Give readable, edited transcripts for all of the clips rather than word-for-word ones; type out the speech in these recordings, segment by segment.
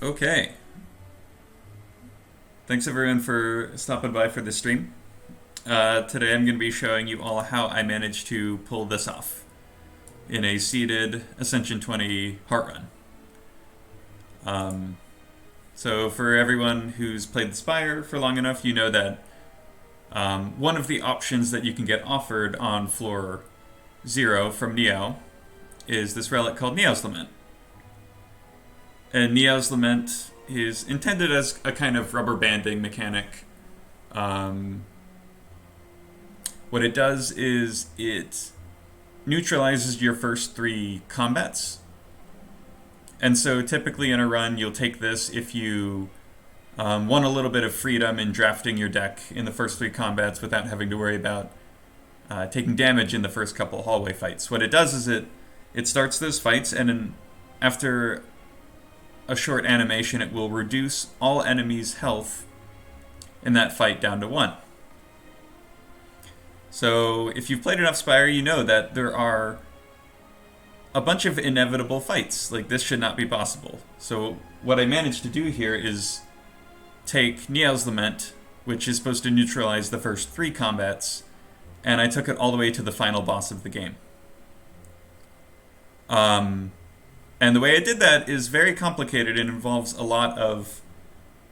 Okay. Thanks everyone for stopping by for the stream. Today I'm going to be showing you all how I managed to pull this off in a seeded Ascension 20 heart run. So for everyone who's played the Spire for long enough, you know that one of the options that you can get offered on floor 0 from Neow is this relic called Neow's Lament. And Neow's Lament is intended as a kind of rubber banding mechanic. What it does is it neutralizes your first 3 combats. And so typically in a run, you'll take this if you want a little bit of freedom in drafting your deck in the first 3 combats without having to worry about taking damage in the first couple hallway fights. What it does is it starts those fights, and after a short animation, it will reduce all enemies' health in that fight down to 1. So if you've played enough Spire, you know that there are a bunch of inevitable fights. Like, this should not be possible. So what I managed to do here is take Neow's Lament, which is supposed to neutralize the first 3 combats, and I took it all the way to the final boss of the game. And the way I did that is very complicated and involves a lot of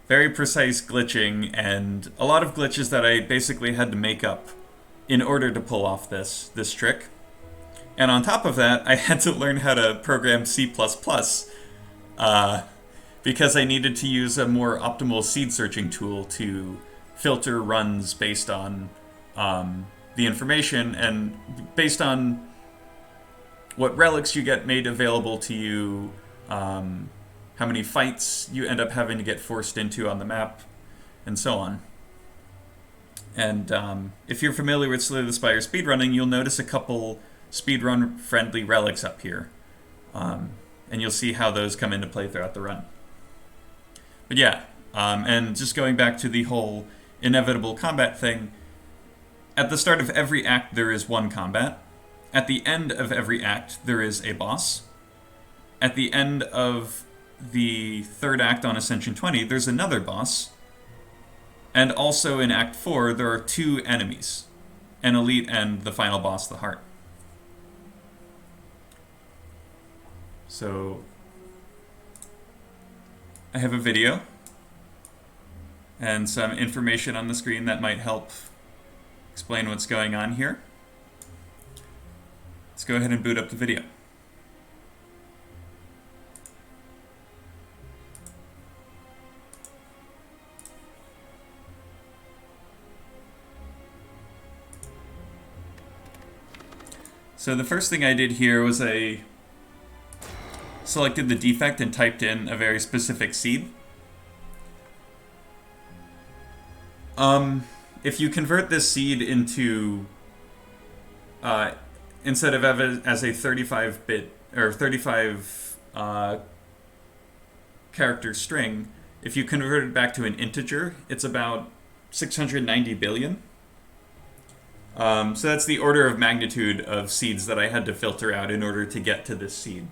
very precise glitching and a lot of glitches that I basically had to make up in order to pull off this trick. And on top of that, I had to learn how to program C++, because I needed to use a more optimal seed searching tool to filter runs based on the information and based on what relics you get made available to you, how many fights you end up having to get forced into on the map, and so on. And if you're familiar with Slay the Spire speedrunning, you'll notice a couple speedrun-friendly relics up here. And you'll see how those come into play throughout the run. But yeah, and just going back to the whole inevitable combat thing, at the start of every act there is 1 combat. At the end of every act, there is a boss. At the end of the 3rd act on Ascension 20, there's another boss. And also in Act 4, there are 2 enemies. An elite and the final boss, the heart. So I have a video and some information on the screen that might help explain what's going on here. Let's go ahead and boot up the video. So the first thing I did here was I selected the defect and typed in a very specific seed. If you convert this seed into instead of as a 35-bit or 35 character string, if you convert it back to an integer, it's about 690 billion. So that's the order of magnitude of seeds that I had to filter out in order to get to this seed.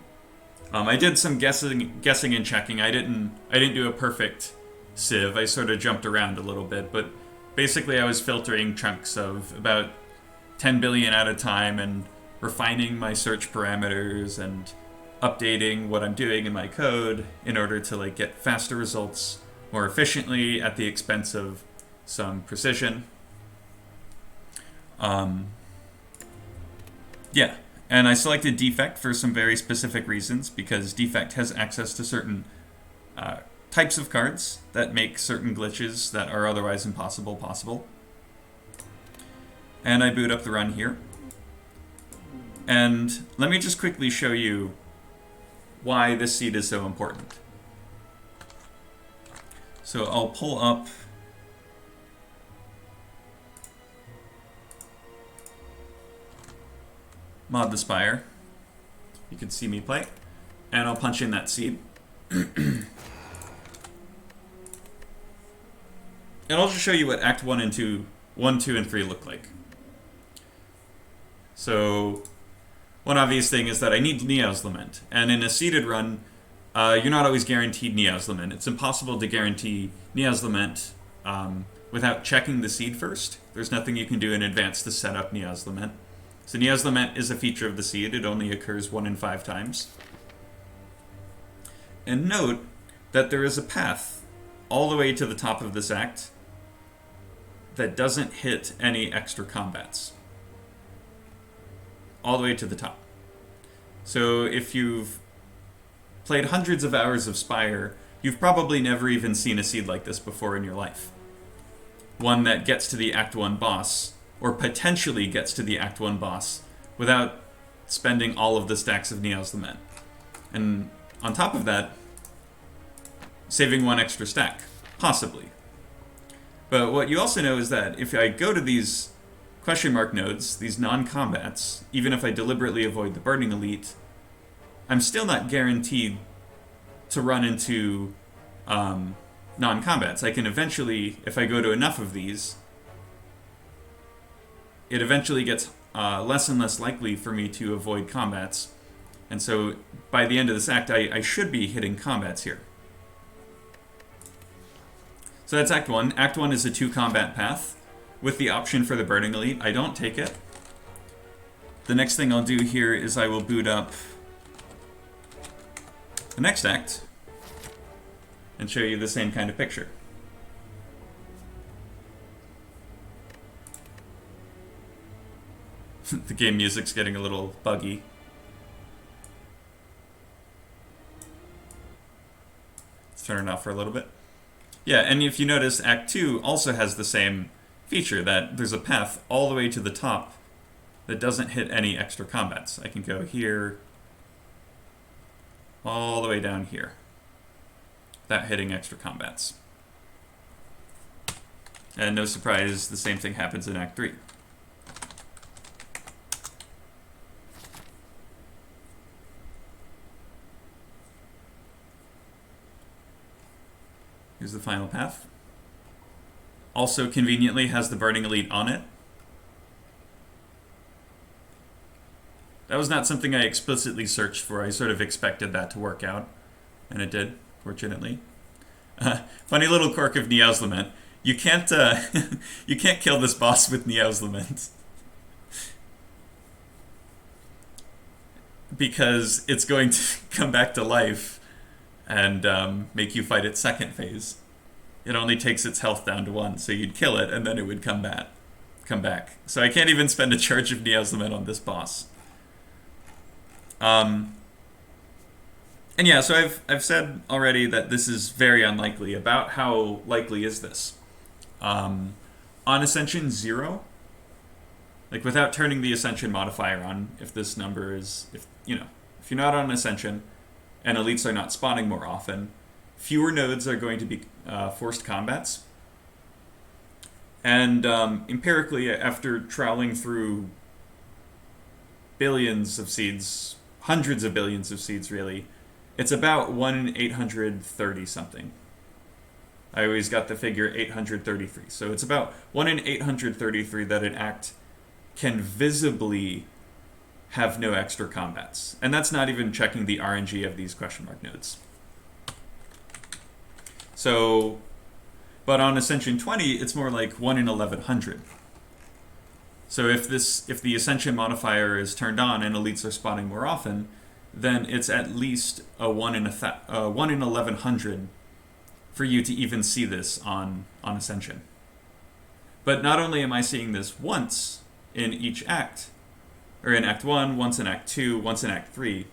I did some guessing and checking. I didn't do a perfect sieve. I sort of jumped around a little bit, but basically I was filtering chunks of about 10 billion at a time and refining my search parameters and updating what I'm doing in my code in order to get faster results more efficiently at the expense of some precision. Yeah, and I selected defect for some very specific reasons, because defect has access to certain types of cards that make certain glitches that are otherwise impossible possible. And I boot up the run here. And let me just quickly show you why this seed is so important. So I'll pull up Mod the Spire. You can see me play. And I'll punch in that seed. And I'll just show you what Act 1 and 2, 1, 2, and 3 look like. So one obvious thing is that I need Neow's Lament. And in a seeded run, You're not always guaranteed Neow's Lament. It's impossible to guarantee Neow's Lament without checking the seed first. There's nothing you can do in advance to set up Neow's Lament. So Neow's Lament is a feature of the seed. It only occurs 1 in 5 times. And note that there is a path all the way to the top of this act that doesn't hit any extra combats. All the way to the top. So if you've played hundreds of hours of Spire, you've probably never even seen a seed like this before in your life. One that gets to the Act 1 boss, or potentially gets to the Act 1 boss, without spending all of the stacks of Neow's Lament. And on top of that, saving 1 extra stack, possibly. But what you also know is that if I go to these question mark nodes, these non-combats, even if I deliberately avoid the Burning Elite, I'm still not guaranteed to run into non-combats. I can eventually, if I go to enough of these, it eventually gets less and less likely for me to avoid combats. And so by the end of this act, I should be hitting combats here. So that's Act 1. Act 1 is a 2-combat path with the option for the Burning Elite. I don't take it. The next thing I'll do here is I will boot up the next act and show you the same kind of picture. The game music's getting a little buggy. Let's turn it off for a little bit. Yeah, and if you notice, Act 2 also has the same feature, that there's a path all the way to the top that doesn't hit any extra combats. I can go here, all the way down here, without hitting extra combats. And no surprise, the same thing happens in Act 3. Here's the final path. Also conveniently has the Burning Elite on it. That was not something I explicitly searched for. I sort of expected that to work out, and it did, fortunately. Funny little quirk of Neow's Lament. You can't you can't kill this boss with Neow's Lament. Because it's going to come back to life and make you fight its second phase. It only takes its health down to 1, so you'd kill it and then it would come back. So I can't even spend a charge of Neow's Lament on this boss. And yeah, so I've said already that this is very unlikely. About how likely is this? On Ascension 0, like without turning the Ascension modifier on, if this number is, if you're not on Ascension and elites are not spawning more often, fewer nodes are going to be forced combats. And empirically, after troweling through billions of seeds, hundreds of billions of seeds really, it's about 1 in 830 something. I always got the figure 833. So it's about 1 in 833 that an act can visibly have no extra combats. And that's not even checking the RNG of these question mark nodes. So, but on Ascension 20, it's more like 1 in 1100. So if the Ascension modifier is turned on and elites are spawning more often, then it's at least a 1 in 1100 for you to even see this on Ascension. But not only am I seeing this once in each act, or in Act 1, once in Act 2, once in Act 3,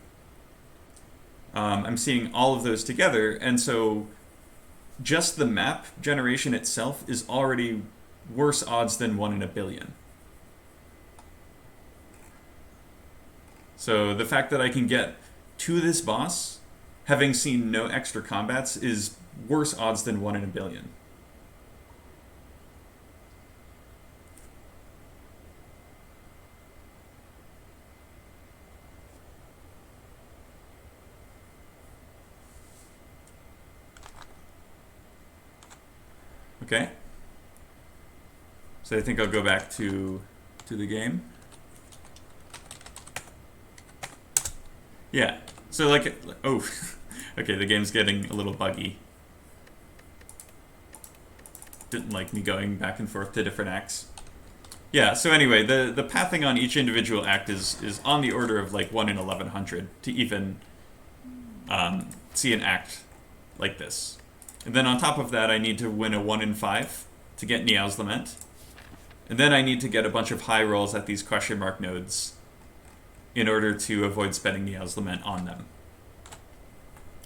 I'm seeing all of those together, and so just the map generation itself is already worse odds than 1 in a billion. So the fact that I can get to this boss, having seen no extra combats, is worse odds than 1 in a billion. Okay. So I think I'll go back to the game. Yeah. So like, oh, Okay, the game's getting a little buggy. Didn't like me going back and forth to different acts. Yeah, so anyway, the pathing on each individual act is on the order of like 1 in 1100 to even see an act like this. And then on top of that, I need to win a 1 in 5 to get Neow's Lament. And then I need to get a bunch of high rolls at these question mark nodes in order to avoid spending Neow's Lament on them.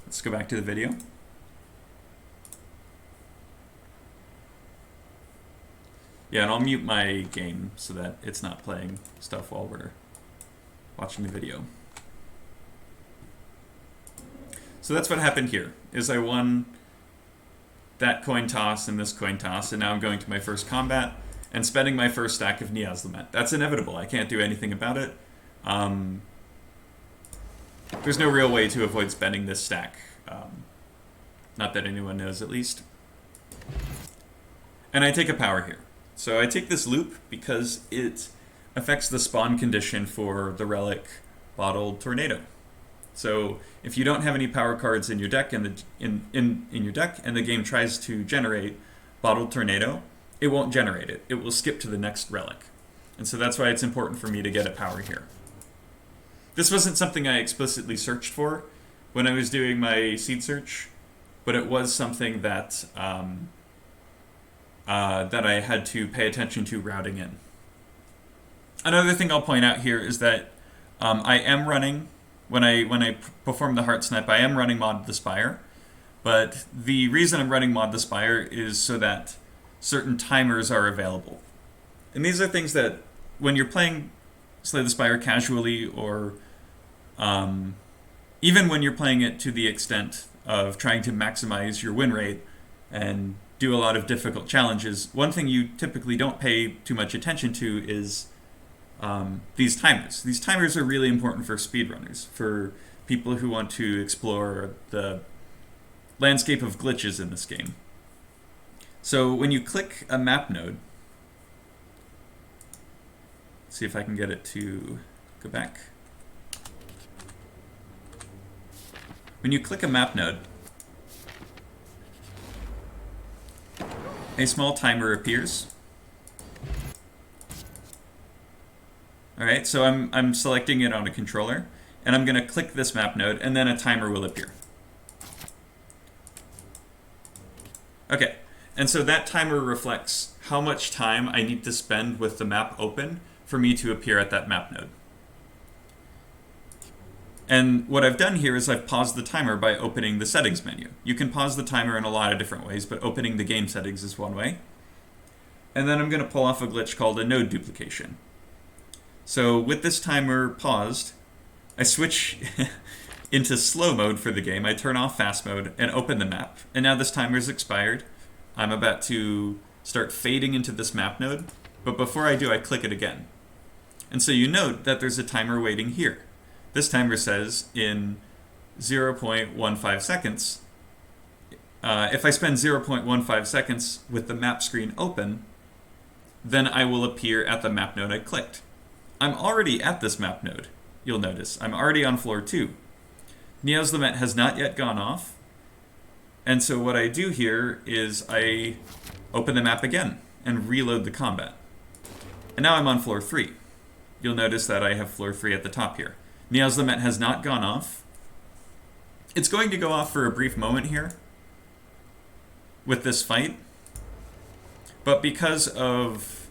Let's go back to the video. Yeah, and I'll mute my game so that it's not playing stuff while we're watching the video. So that's what happened here, is I won that coin toss and this coin toss, and now I'm going to my first combat and spending my first stack of Neow's Lament. That's inevitable. I can't do anything about it. There's no real way to avoid spending this stack. Not that anyone knows, at least. And I take a power here. So I take this loop because it affects the spawn condition for the relic Bottled Tornado. So if you don't have any power cards in your deck and in your deck and the game tries to generate Bottled Tornado, it won't generate it. It will skip to the next relic. And so that's why it's important for me to get a power here. This wasn't something I explicitly searched for when I was doing my seed search, but it was something that that I had to pay attention to routing in. Another thing I'll point out here is that I am running, when I perform the Heart Snipe, I am running Mod the Spire, but the reason I'm running Mod the Spire is so that certain timers are available. And these are things that, when you're playing Slay the Spire casually, or even when you're playing it to the extent of trying to maximize your win rate and do a lot of difficult challenges, one thing you typically don't pay too much attention to is these timers. These timers are really important for speedrunners, for people who want to explore the landscape of glitches in this game. So when you click a map node, see if I can get it to go back. When you click a map node, a small timer appears. Alright, so I'm selecting it on a controller, and I'm going to click this map node, and then a timer will appear. Okay, and so that timer reflects how much time I need to spend with the map open for me to appear at that map node. And what I've done here is I've paused the timer by opening the settings menu. You can pause the timer in a lot of different ways, but opening the game settings is one way. And then I'm going to pull off a glitch called a node duplication. So with this timer paused, I switch into slow mode for the game. I turn off fast mode and open the map. And now this timer is expired. I'm about to start fading into this map node, but before I do, I click it again. And so you note that there's a timer waiting here. This timer says in 0.15 seconds, if I spend 0.15 seconds with the map screen open, then I will appear at the map node I clicked. I'm already at this map node, you'll notice. I'm already on floor 2. Neow's Lament has not yet gone off, and so what I do here is I open the map again and reload the combat. And now I'm on floor 3. You'll notice that I have floor 3 at the top here. Neow's Lament has not gone off. It's going to go off for a brief moment here with this fight, but because of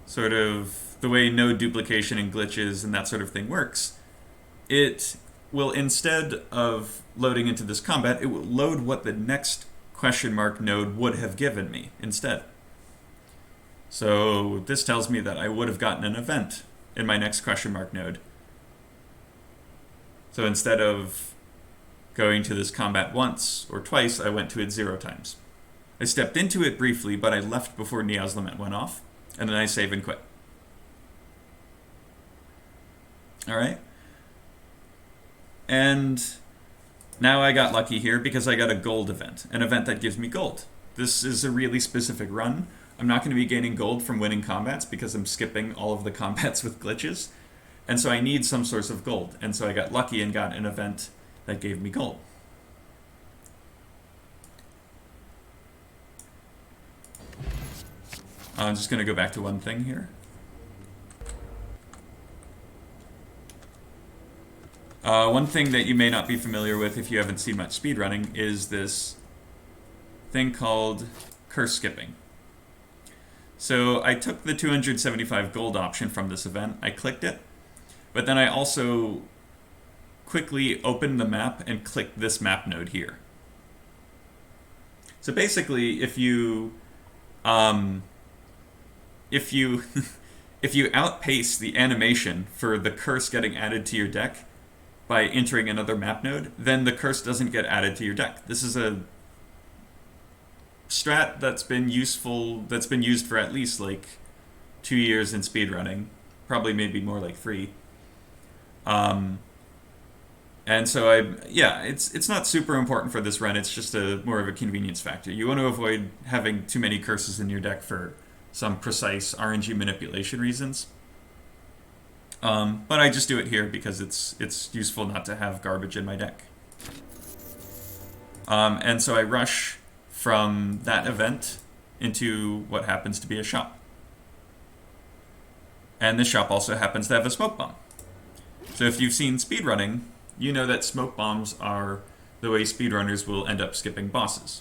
sort of the way node duplication and glitches and that sort of thing works, it will, instead of loading into this combat, it will load what the next question mark node would have given me instead. So this tells me that I would have gotten an event in my next question mark node. So instead of going to this combat once or twice, I went to it 0 times. I stepped into it briefly, but I left before Neow's Lament went off, and then I save and quit. Alright. And now I got lucky here because I got a gold event, an event that gives me gold. This is a really specific run. I'm not going to be gaining gold from winning combats because I'm skipping all of the combats with glitches. And so I need some source of gold. And so I got lucky and got an event that gave me gold. I'm just going to go back to one thing here. One thing that you may not be familiar with if you haven't seen much speedrunning is this thing called curse skipping. So I took the 275 gold option from this event, I clicked it, but then I also quickly opened the map and clicked this map node here. So basically, if you if you outpace the animation for the curse getting added to your deck by entering another map node, then the curse doesn't get added to your deck. This is a strat that's been used for at least like 2 years in speedrunning, probably maybe more like 3. And so it's not super important for this run. It's just more of a convenience factor. You want to avoid having too many curses in your deck for some precise RNG manipulation reasons. But I just do it here because it's useful not to have garbage in my deck. And so I rush from that event into what happens to be a shop. And this shop also happens to have a smoke bomb. So if you've seen speedrunning, you know that smoke bombs are the way speedrunners will end up skipping bosses.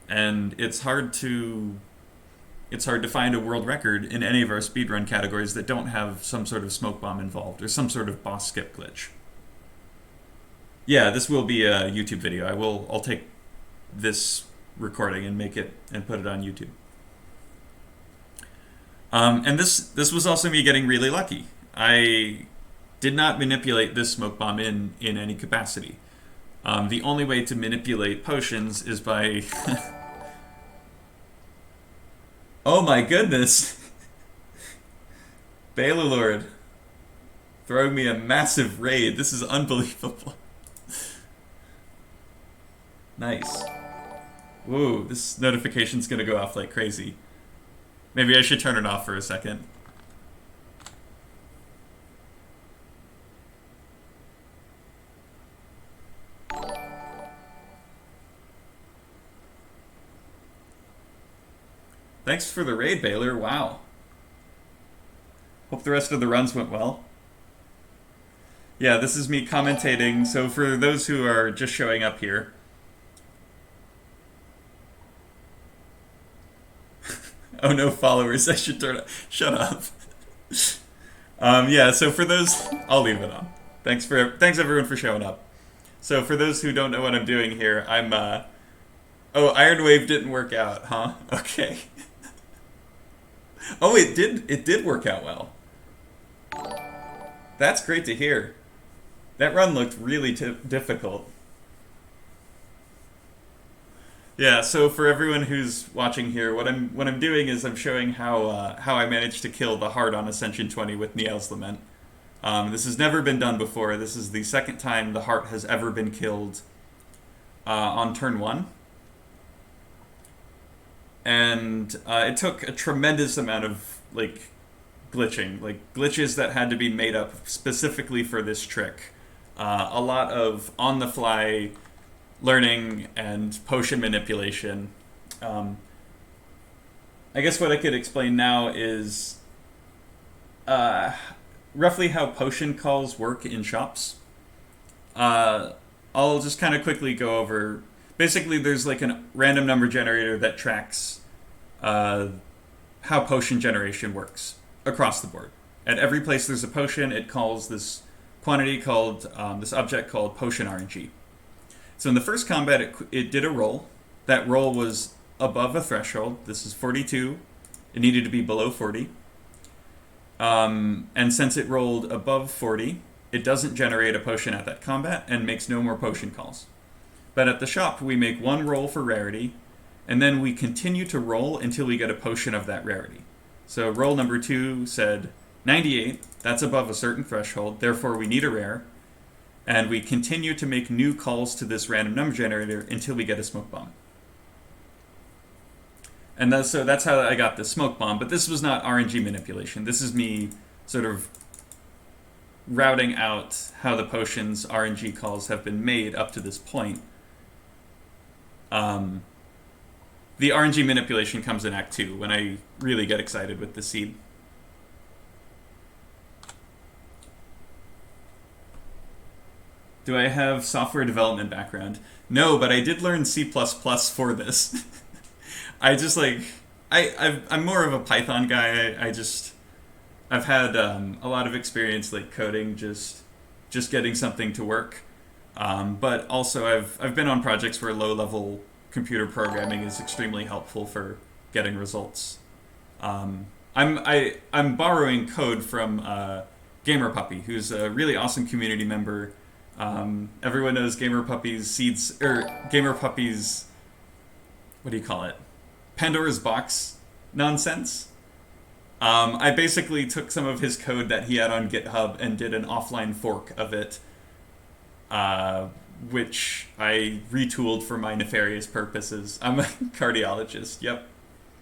And it's hard to find a world record in any of our speedrun categories that don't have some sort of smoke bomb involved or some sort of boss skip glitch. Yeah, this will be a YouTube video. I'll take this recording and make it and put it on YouTube. And this was also me getting really lucky. I did not manipulate this smoke bomb in any capacity. The only way to manipulate potions is by... Oh my goodness! Balor throwing me a massive raid. This is unbelievable. Nice. Whoa, this notification's gonna go off like crazy. Maybe I should turn it off for a second. Thanks for the raid, Balor. Wow. Hope the rest of the runs went well. Yeah, this is me commentating. So for those who are just showing up here, oh, no followers. I should turn it. Shut up. Yeah, so for those, I'll leave it on. Thanks everyone for showing up. So for those who don't know what I'm doing here, I'm oh, Iron Wave didn't work out, huh? Okay. Oh, it did work out well. That's great to hear. That run looked really difficult. Yeah, so for everyone who's watching here, what I'm doing is I'm showing how I managed to kill the heart on Ascension 20 with Neow's Lament. This has never been done before. This is the second time the heart has ever been killed on turn 1. And it took a tremendous amount of glitches that had to be made up specifically for this trick. A lot of on-the-fly learning and potion manipulation. I guess what I could explain now is roughly how potion calls work in shops. I'll just kind of quickly go over. Basically, there's like a random number generator that tracks how potion generation works across the board. At every place there's a potion, it calls this quantity called, this object called potion RNG. So in the first combat, it did a roll. That roll was above a threshold. This is 42. It needed to be below 40. And since it rolled above 40, it doesn't generate a potion at that combat and makes no more potion calls. But at the shop, we make one roll for rarity, and then we continue to roll until we get a potion of that rarity. So roll number 2 said 98, that's above a certain threshold, therefore we need a rare, and we continue to make new calls to this random number generator until we get a smoke bomb. And so that's how I got the smoke bomb, but this was not RNG manipulation. This is me sort of routing out how the potion's RNG calls have been made up to this point. The RNG manipulation comes in Act 2, when I really get excited with the seed. Do I have software development background? No, but I did learn C++ for this. I just like, I'm more of a Python guy. I've had a lot of experience like coding, just getting something to work. But also I've been on projects where low-level computer programming is extremely helpful for getting results. I'm borrowing code from Gamer Puppy, who's a really awesome community member. Everyone knows Gamer Puppy's seeds, or Gamer Puppy's, what do you call it? Pandora's box nonsense. I basically took some of his code that he had on GitHub and did an offline fork of it, which I retooled for my nefarious purposes. I'm a cardiologist. Yep,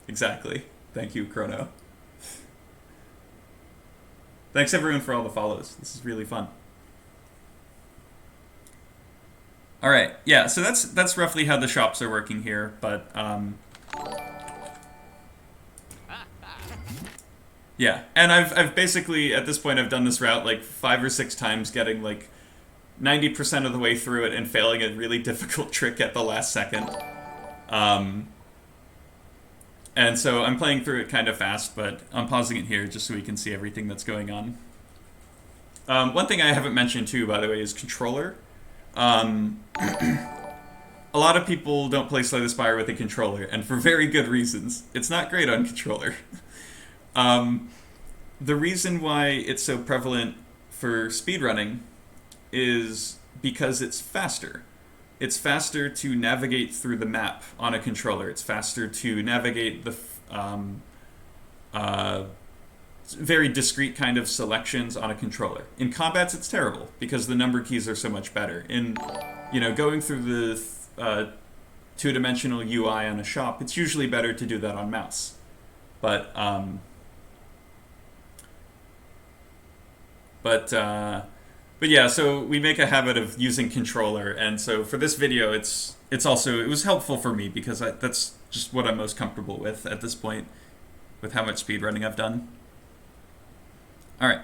exactly. Thank you, Chrono. Thanks everyone for all the follows. This is really fun. All right, yeah. So that's roughly how the shops are working here, but yeah. And I've basically at this point I've done this route like 5 or 6 times, getting like 90% of the way through it and failing a really difficult trick at the last second. And so I'm playing through it kind of fast, but I'm pausing it here just so we can see everything that's going on. One thing I haven't mentioned too, by the way, is controller. A lot of people don't play Slay the Spire with a controller, and for very good reasons. It's not great on controller. The reason why it's so prevalent for speedrunning is because it's faster. It's faster to navigate through the map on a controller. It's faster to navigate the very discrete kind of selections on a controller. In combats, it's terrible because the number keys are so much better. In, going through the two-dimensional UI on a shop, it's usually better to do that on mouse. But yeah, so we make a habit of using controller, and so for this video, it was helpful for me because that's just what I'm most comfortable with at this point, with how much speedrunning I've done. All right.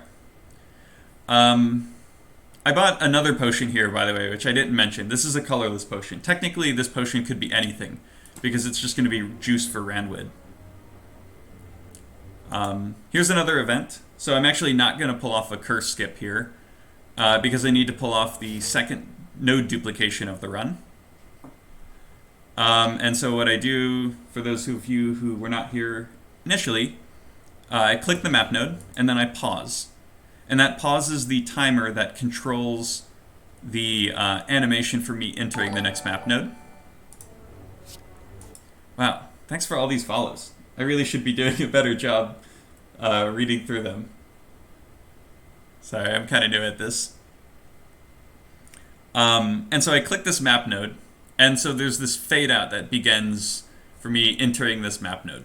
I bought another potion here, by the way, which I didn't mention. This is a colorless potion. Technically, this potion could be anything, because it's just going to be juice for Randwood. Here's another event. So I'm actually not going to pull off a curse skip here, because I need to pull off the second node duplication of the run. And so what I do, for those of you who were not here initially, I click the map node, and then I pause. And that pauses the timer that controls the animation for me entering the next map node. Wow, thanks for all these follows. I really should be doing a better job reading through them. Sorry, I'm kind of new at this. And so I click this map node, and so there's this fade out that begins for me entering this map node.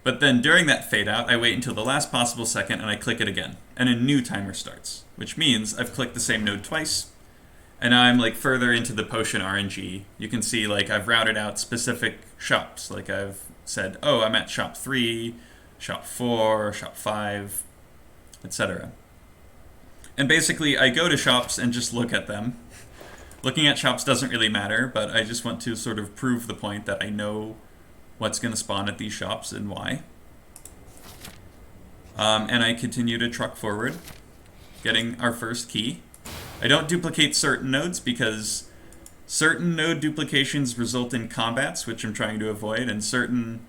But then during that fade out, I wait until the last possible second and I click it again, and a new timer starts, which means I've clicked the same node twice, and now I'm like further into the potion RNG. You can see like I've routed out specific shops, like I've said, oh, I'm at shop 3, shop 4, shop 5, etc. And basically I go to shops and just look at them. Looking at shops doesn't really matter, but I just want to sort of prove the point that I know what's going to spawn at these shops and why. And I continue to truck forward, getting our first key. I don't duplicate certain nodes because certain node duplications result in combats, which I'm trying to avoid, and certain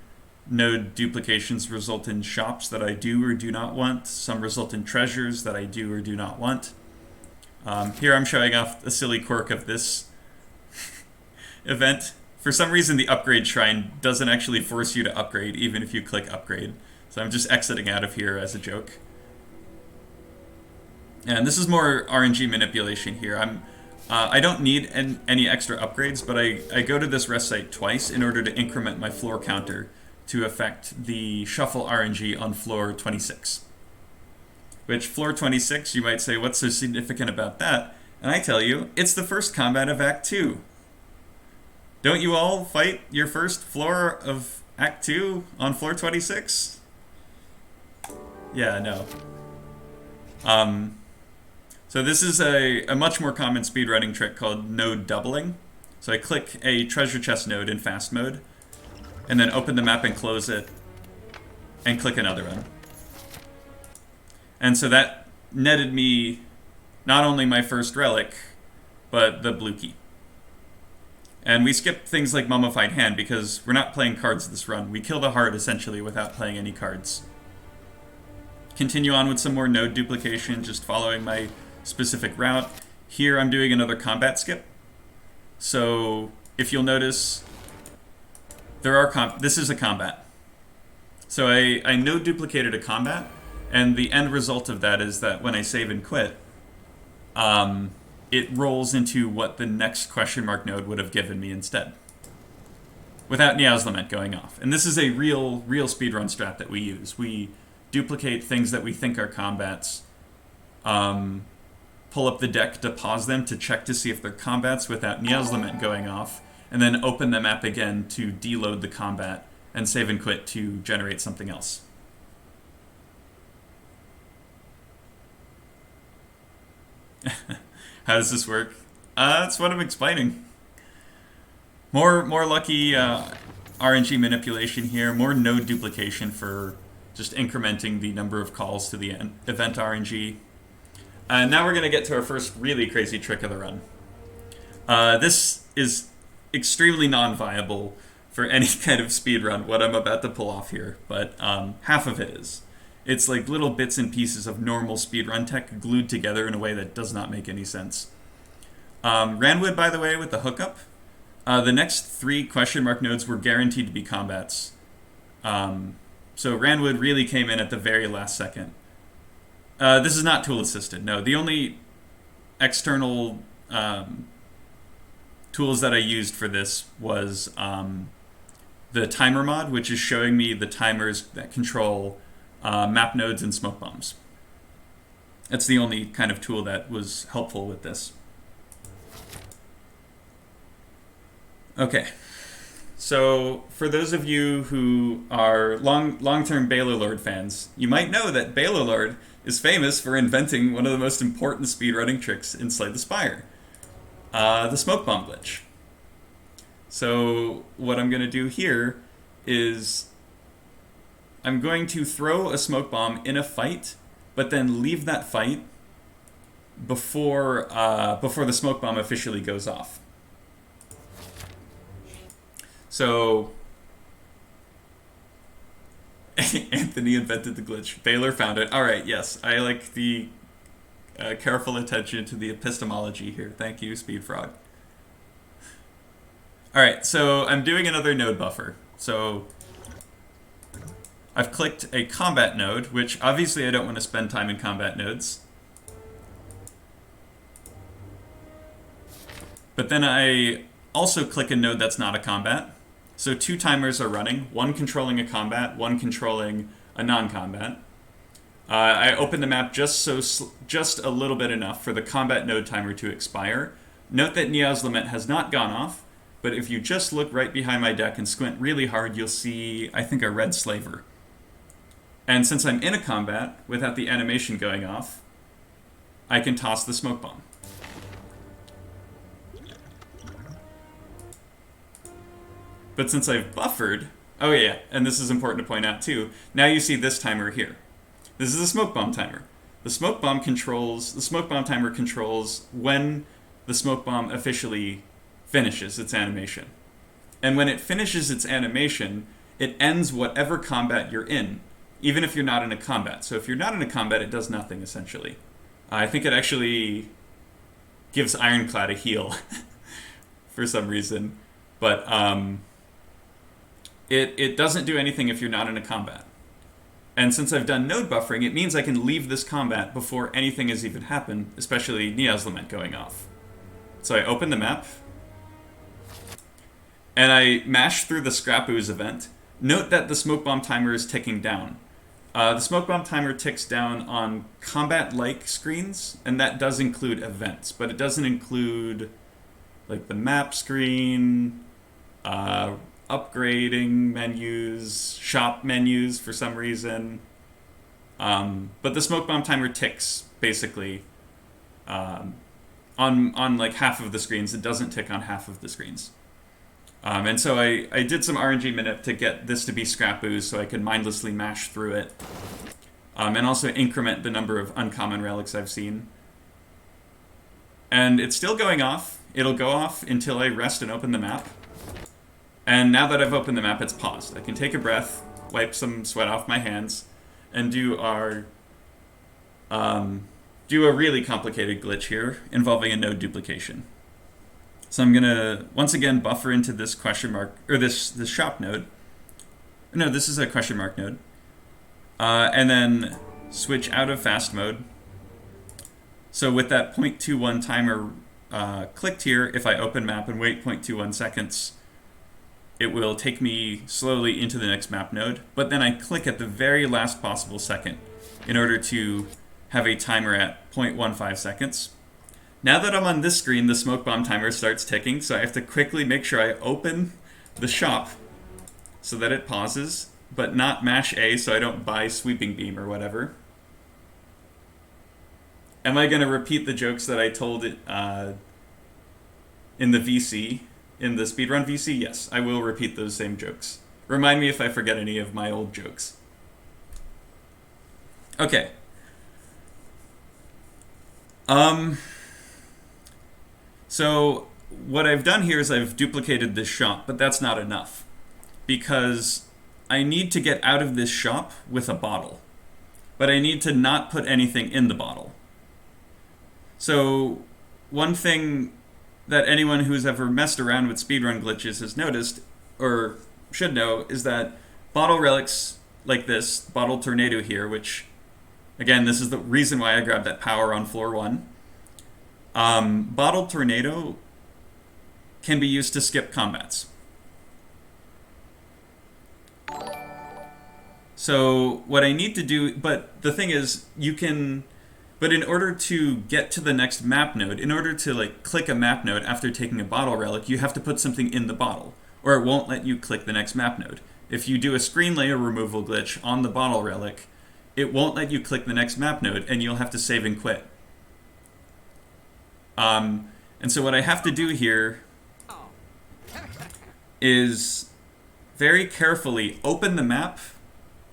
node duplications result in shops that I do or do not want. Some result in treasures that I do or do not want. Here I'm showing off a silly quirk of this event. For some reason, the upgrade shrine doesn't actually force you to upgrade, even if you click upgrade. So I'm just exiting out of here as a joke. And this is more RNG manipulation here. I don't need any extra upgrades, but I go to this rest site twice in order to increment my floor counter to affect the shuffle RNG on floor 26. Which, floor 26, you might say, what's so significant about that? And I tell you, it's the first combat of Act 2. Don't you all fight your first floor of Act 2 on floor 26? Yeah, no. So this is a much more common speedrunning trick called node doubling. So I click a treasure chest node in fast mode, and then open the map and close it, and click another one. And so that netted me not only my first relic, but the blue key. And we skip things like Mummified Hand because we're not playing cards this run. We kill the heart essentially without playing any cards. Continue on with some more node duplication, just following my specific route. Here I'm doing another combat skip. So if you'll notice, this is a combat. So I node duplicated a combat, and the end result of that is that when I save and quit, it rolls into what the next question mark node would have given me instead, without Neow's Lament going off. And this is a real speedrun strat that we use. We duplicate things that we think are combats, pull up the deck to pause them to check to see if they're combats without Neow's Lament going off, and then open the map again to deload the combat and save and quit to generate something else. How does this work? That's what I'm explaining. More lucky RNG manipulation here, more node duplication for just incrementing the number of calls to the event RNG. Now we're going to get to our first really crazy trick of the run. This is extremely non-viable for any kind of speedrun, what I'm about to pull off here, but half of it is. It's like little bits and pieces of normal speedrun tech glued together in a way that does not make any sense. Ranwood, by the way, with the hookup, the next 3 question mark nodes were guaranteed to be combats. So Ranwood really came in at the very last second. This is not tool assisted, no. The only external tools that I used for this was the timer mod, which is showing me the timers that control map nodes and smoke bombs. That's the only kind of tool that was helpful with this. Okay, so for those of you who are long-term Baylor Lord fans, you might know that Baylor Lord is famous for inventing one of the most important speedrunning tricks in Slay the Spire, the smoke bomb glitch. So what I'm going to do here is I'm going to throw a smoke bomb in a fight, but then leave that fight before the smoke bomb officially goes off. So Anthony invented the glitch. Baylor found it. All right, yes, I like the careful attention to the epistemology here. Thank you, Speedfrog. All right, so I'm doing another node buffer. So I've clicked a combat node, which obviously I don't want to spend time in combat nodes. But then I also click a node that's not a combat. So 2 timers are running, one controlling a combat, one controlling a non-combat. I open the map just a little bit enough for the combat node timer to expire. Note that Neow's Lament has not gone off, but if you just look right behind my deck and squint really hard, you'll see, I think, a red slaver. And since I'm in a combat, without the animation going off, I can toss the smoke bomb. But since I've buffered, oh yeah, and this is important to point out too, now you see this timer here. This is a smoke bomb timer. The smoke bomb timer controls when the smoke bomb officially finishes its animation. And when it finishes its animation, it ends whatever combat you're in, even if you're not in a combat. So if you're not in a combat, it does nothing, essentially. I think it actually gives Ironclad a heal for some reason. But it doesn't do anything if you're not in a combat. And since I've done node buffering, it means I can leave this combat before anything has even happened, especially Neow's Lament going off. So I open the map, and I mash through the Scrap Ooze event. Note that the smoke bomb timer is ticking down. The smoke bomb timer ticks down on combat-like screens, and that does include events, but it doesn't include like the map screen upgrading menus, shop menus for some reason. But the smoke bomb timer ticks basically on like half of the screens. It doesn't tick on half of the screens. And so I did some RNG manip to get this to be scrap ooze so I could mindlessly mash through it. And also increment the number of uncommon relics I've seen. And it's still going off. It'll go off until I rest and open the map. And now that I've opened the map, it's paused. I can take a breath, wipe some sweat off my hands, and do our do a really complicated glitch here involving a node duplication. So I'm gonna once again buffer into this question mark or this shop node. No, this is a question mark node, and then switch out of fast mode. So with that 0.21 timer clicked here, if I open map and wait 0.21 seconds, it will take me slowly into the next map node, but then I click at the very last possible second in order to have a timer at 0.15 seconds. Now that I'm on this screen, the smoke bomb timer starts ticking, so I have to quickly make sure I open the shop so that it pauses, but not mash A so I don't buy sweeping beam or whatever. Am I going to repeat the jokes that I told in the VC? In the speedrun VC, yes, I will repeat those same jokes. Remind me if I forget any of my old jokes. Okay. So what I've done here is I've duplicated this shop, but that's not enough because I need to get out of this shop with a bottle, but I need to not put anything in the bottle. So one thing that anyone who's ever messed around with speedrun glitches has noticed, or should know, is that bottle relics like this, bottle tornado here, which, again, this is the reason why I grabbed that power on floor 1. Bottle tornado can be used to skip combats. So what I need to do, but the thing is, you can... But in order to get to the next map node, in order to like click a map node after taking a bottle relic, you have to put something in the bottle, or it won't let you click the next map node. If you do a screen layer removal glitch on the bottle relic, it won't let you click the next map node, and you'll have to save and quit. And so what I have to do here is very carefully open the map,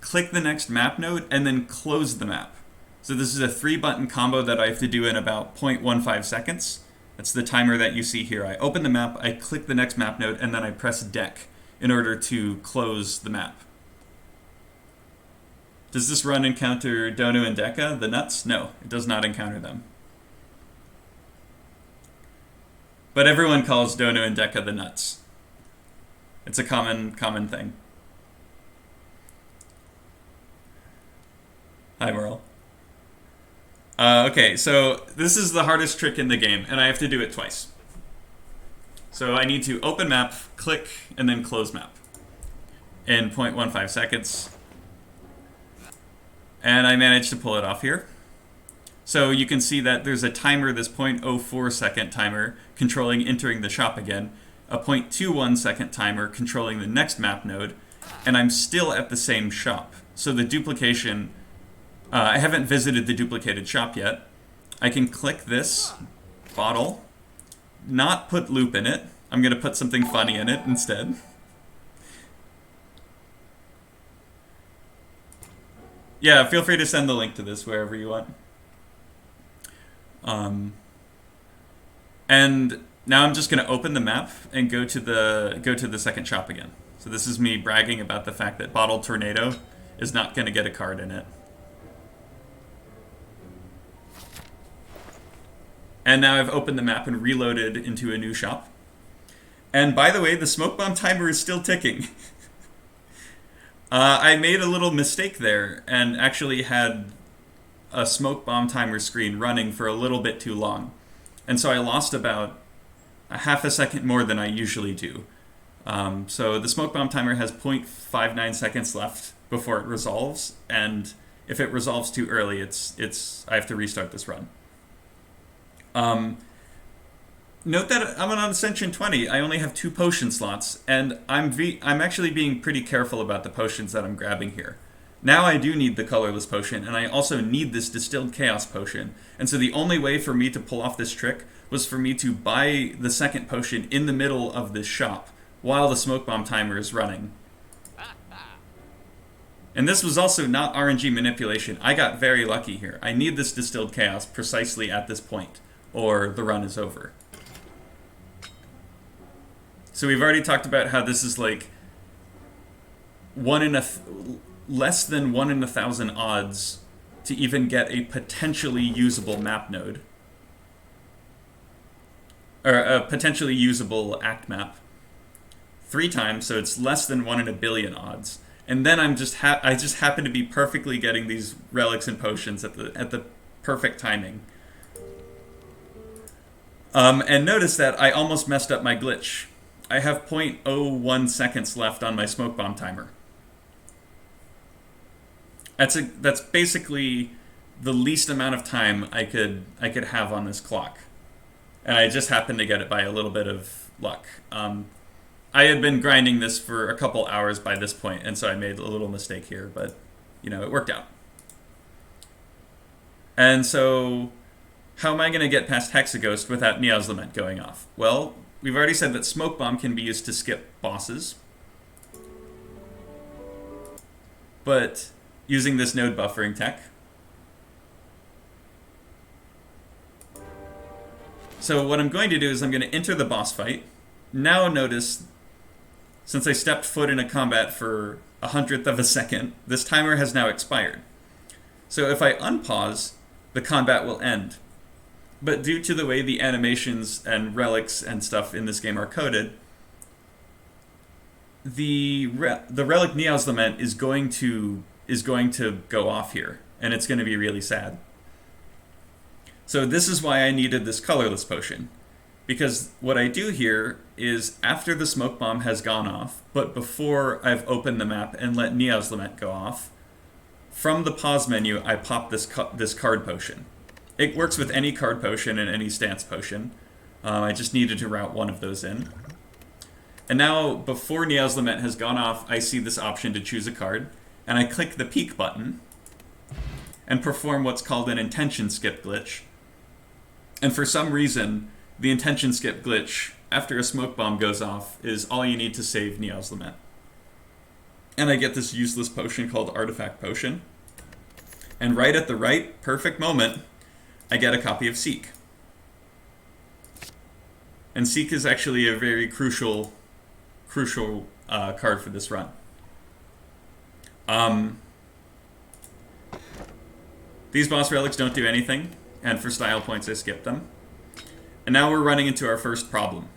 click the next map node, and then close the map. So this is a 3-button combo that I have to do in about 0.15 seconds. That's the timer that you see here. I open the map, I click the next map node, and then I press deck in order to close the map. Does this run encounter Dono and Deca, the nuts? No, it does not encounter them. But everyone calls Dono and Deca the nuts. It's a common thing. Hi, Merle. Okay, so this is the hardest trick in the game, and I have to do it twice. So I need to open map, click, and then close map in 0.15 seconds. And I managed to pull it off here. So you can see that there's a timer, this 0.04 second timer, controlling entering the shop again, a 0.21 second timer controlling the next map node, and I'm still at the same shop. So the duplication... I haven't visited the duplicated shop yet. I can click this bottle, not put loop in it. I'm going to put something funny in it instead. Yeah, feel free to send the link to this wherever you want. And now I'm just going to open the map and go to the second shop again. So this is me bragging about the fact that Bottle Tornado is not going to get a card in it. And now I've opened the map and reloaded into a new shop. And by the way, the smoke bomb timer is still ticking. I made a little mistake there and actually had a smoke bomb timer screen running for a little bit too long. And so I lost about a half a second more than I usually do. So the smoke bomb timer has 0.59 seconds left before it resolves. And if it resolves too early, I have to restart this run. Note that I'm on Ascension 20. I only have 2 potion slots, and I'm actually being pretty careful about the potions that I'm grabbing here. Now I do need the colorless potion, and I also need this distilled chaos potion. And so the only way for me to pull off this trick was for me to buy the second potion in the middle of this shop while the smoke bomb timer is running. And this was also not RNG manipulation. I got very lucky here. I need this distilled chaos precisely at this point, or the run is over. So we've already talked about how this is like less than 1 in 1,000 odds to even get a potentially usable map node. Or a potentially usable act map. 3 times, so it's less than 1 in a billion odds. And then I just happen to be perfectly getting these relics and potions at the perfect timing. And notice that I almost messed up my glitch. I have 0.01 seconds left on my smoke bomb timer. That's basically the least amount of time I could have on this clock, and I just happened to get it by a little bit of luck. I had been grinding this for a couple hours by this point, and so I made a little mistake here, but it worked out. And so, how am I going to get past Hexaghost without Neow's Lament going off? Well, we've already said that Smoke Bomb can be used to skip bosses, but using this node buffering tech. So what I'm going to do is I'm going to enter the boss fight. Now notice, since I stepped foot in a combat for 1/100th of a second, this timer has now expired. So if I unpause, the combat will end. But due to the way the animations and relics and stuff in this game are coded, the relic Neow's Lament is going to go off here, and it's going to be really sad. So this is why I needed this colorless potion, because what I do here is after the smoke bomb has gone off, but before I've opened the map and let Neow's Lament go off, from the pause menu I pop this card potion. It works with any card potion and any stance potion. I just needed to route one of those in. And now, before Neow's Lament has gone off, I see this option to choose a card, and I click the peek button and perform what's called an intention skip glitch. And for some reason, the intention skip glitch, after a smoke bomb goes off, is all you need to save Neow's Lament. And I get this useless potion called Artifact Potion. And right at the right, perfect moment, I get a copy of Seek. And Seek is actually a very crucial card for this run. These boss relics don't do anything, and for style points I skipped them. And now we're running into our first problem.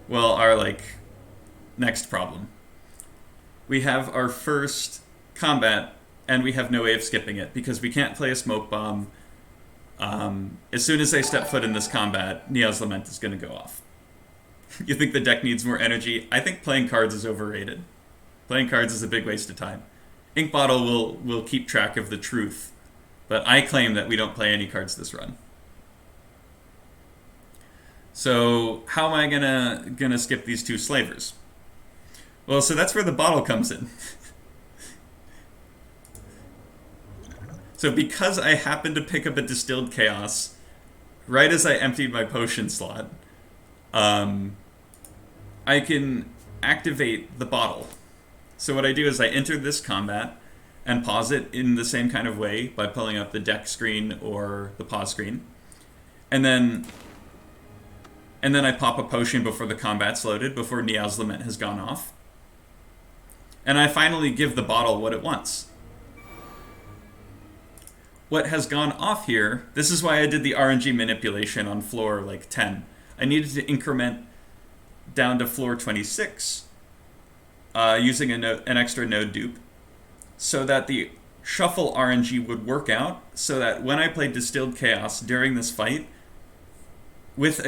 Well, our next problem. We have our first combat, and we have no way of skipping it, because we can't play a smoke bomb. As soon as I step foot in this combat, Neow's Lament is going to go off. You think the deck needs more energy? I think playing cards is overrated. Playing cards is a big waste of time. Ink Bottle will keep track of the truth, but I claim that we don't play any cards this run. So how am I gonna skip these 2 slavers? Well, so that's where the bottle comes in. So because I happened to pick up a Distilled Chaos right as I emptied my potion slot, I can activate the bottle. So what I do is I enter this combat and pause it in the same kind of way by pulling up the deck screen or the pause screen. And then I pop a potion before the combat's loaded, before Neow's Lament has gone off. And I finally give the bottle what it wants. What has gone off here, this is why I did the RNG manipulation on floor 10. I needed to increment down to floor 26 using an extra node dupe, so that the shuffle RNG would work out, so that when I played Distilled Chaos during this fight, with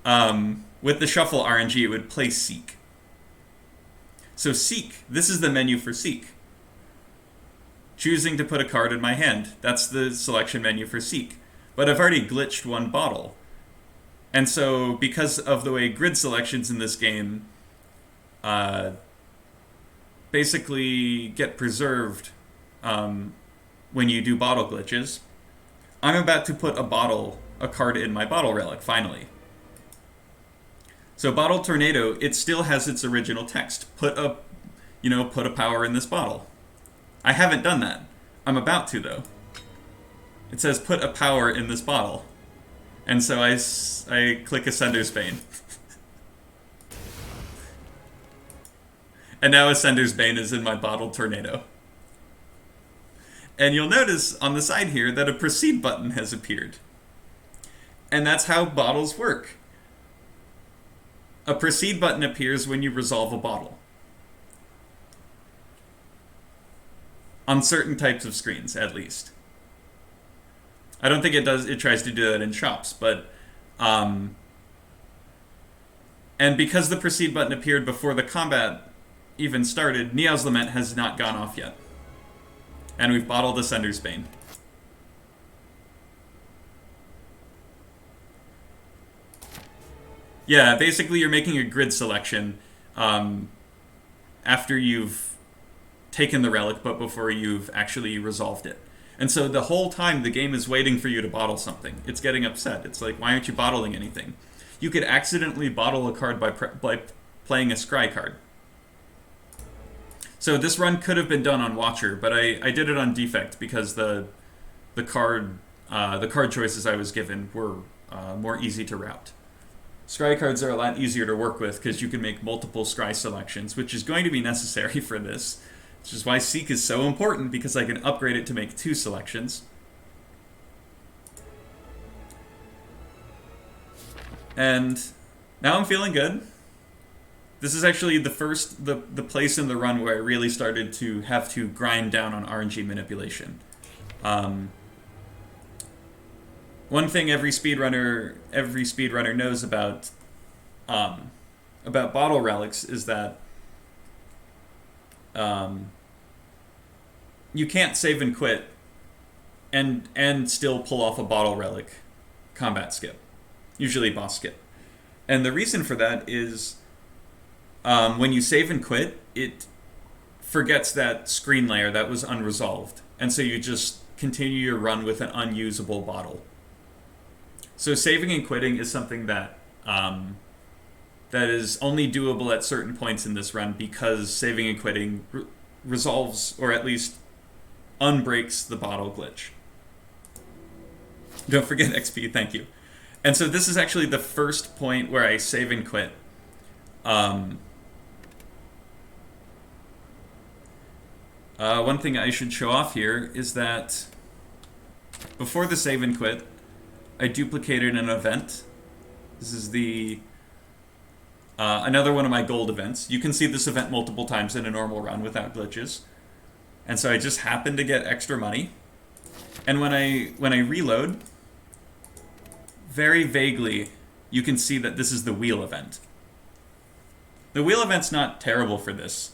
the shuffle RNG, it would play Seek. So Seek, this is the menu for Seek. Choosing to put a card in my hand, that's the selection menu for Seek. But I've already glitched one bottle. And so, because of the way grid selections in this game basically get preserved when you do bottle glitches, I'm about to put a card in my bottle relic, finally. So Bottle Tornado, it still has its original text. Put a power in this bottle. I haven't done that. I'm about to, though. It says put a power in this bottle. And so I click Ascender's Bane. And now Ascender's Bane is in my Bottle Tornado. And you'll notice on the side here that a proceed button has appeared. And that's how bottles work. A proceed button appears when you resolve a bottle. On certain types of screens, at least. I don't think it tries to do that in shops, but and because the proceed button appeared before the combat even started, Neow's Lament has not gone off yet. And we've bottled Ascender's Bane. Yeah, basically you're making a grid selection after you've taken the relic, but before you've actually resolved it. And so the whole time the game is waiting for you to bottle something. It's getting upset. It's like, why aren't you bottling anything? You could accidentally bottle a card by playing a scry card. So this run could have been done on Watcher, but I did it on defect because the card choices I was given were more easy to route. Scry cards are a lot easier to work with because you can make multiple scry selections, which is going to be necessary for this, which is why Seek is so important, because I can upgrade it to make 2 selections. And now I'm feeling good. This is actually the place in the run where I really started to have to grind down on RNG manipulation. One thing every speedrunner knows about bottle relics is that you can't save and quit and still pull off a bottle relic combat skip, usually boss skip. And the reason for that is when you save and quit, it forgets that screen layer that was unresolved, and so you just continue your run with an unusable bottle. So saving and quitting is something that that is only doable at certain points in this run, because saving and quitting resolves, or at least unbreaks, the bottle glitch. Don't forget XP, thank you. And so this is actually the first point where I save and quit. One thing I should show off here is that before the save and quit, I duplicated an event. This is the another one of my gold events. You can see this event multiple times in a normal run without glitches. And so I just happened to get extra money. And when I reload, very vaguely, you can see that this is the wheel event. The wheel event's not terrible for this.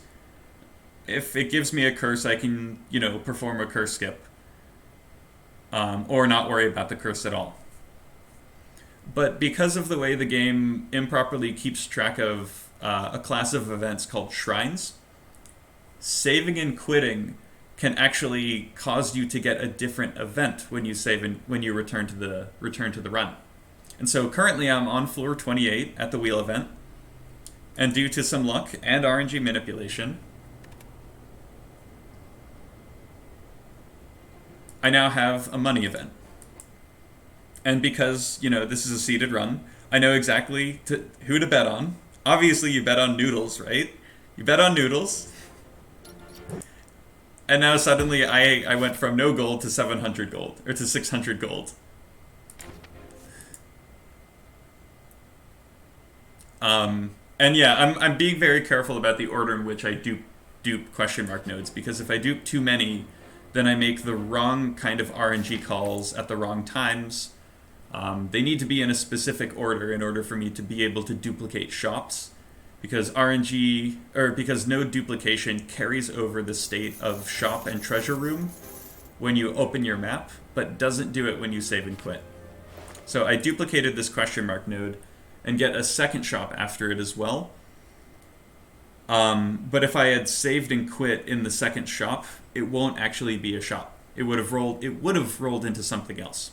If it gives me a curse, I can, perform a curse skip. Or not worry about the curse at all. But because of the way the game improperly keeps track of a class of events called shrines, saving and quitting can actually cause you to get a different event when you save and when you return to the run. And so currently I'm on floor 28 at the wheel event, and due to some luck and RNG manipulation, I now have a money event. And because, this is a seeded run, I know exactly who to bet on. Obviously, you bet on Noodles, right? You bet on Noodles. And now suddenly I went from no gold to 700 gold, or to 600 gold. And yeah, I'm being very careful about the order in which I dupe question mark nodes, because if I dupe too many, then I make the wrong kind of RNG calls at the wrong times. They need to be in a specific order in order for me to be able to duplicate shops, because because node duplication carries over the state of shop and treasure room when you open your map, but doesn't do it when you save and quit. So I duplicated this question mark node and get a second shop after it as well. But if I had saved and quit in the second shop, it won't actually be a shop. It would have rolled into something else.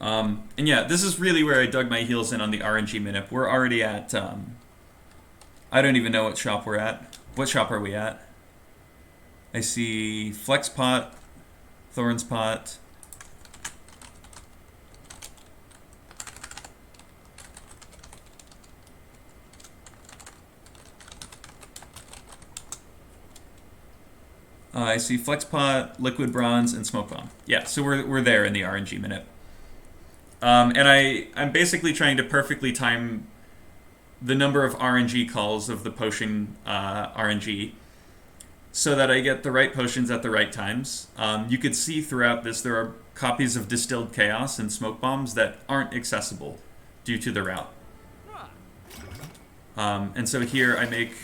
And yeah, this is really where I dug my heels in on the RNG minip. We're already at, I don't even know what shop we're at. What shop are we at? I see Flex Pot, Thorns Pot. I see Flex Pot, Liquid Bronze, and Smoke Bomb. Yeah, so we're there in the RNG minute. And I'm basically trying to perfectly time the number of RNG calls of the potion RNG so that I get the right potions at the right times. You could see throughout this there are copies of Distilled Chaos and Smoke Bombs that aren't accessible due to the route. And so here I make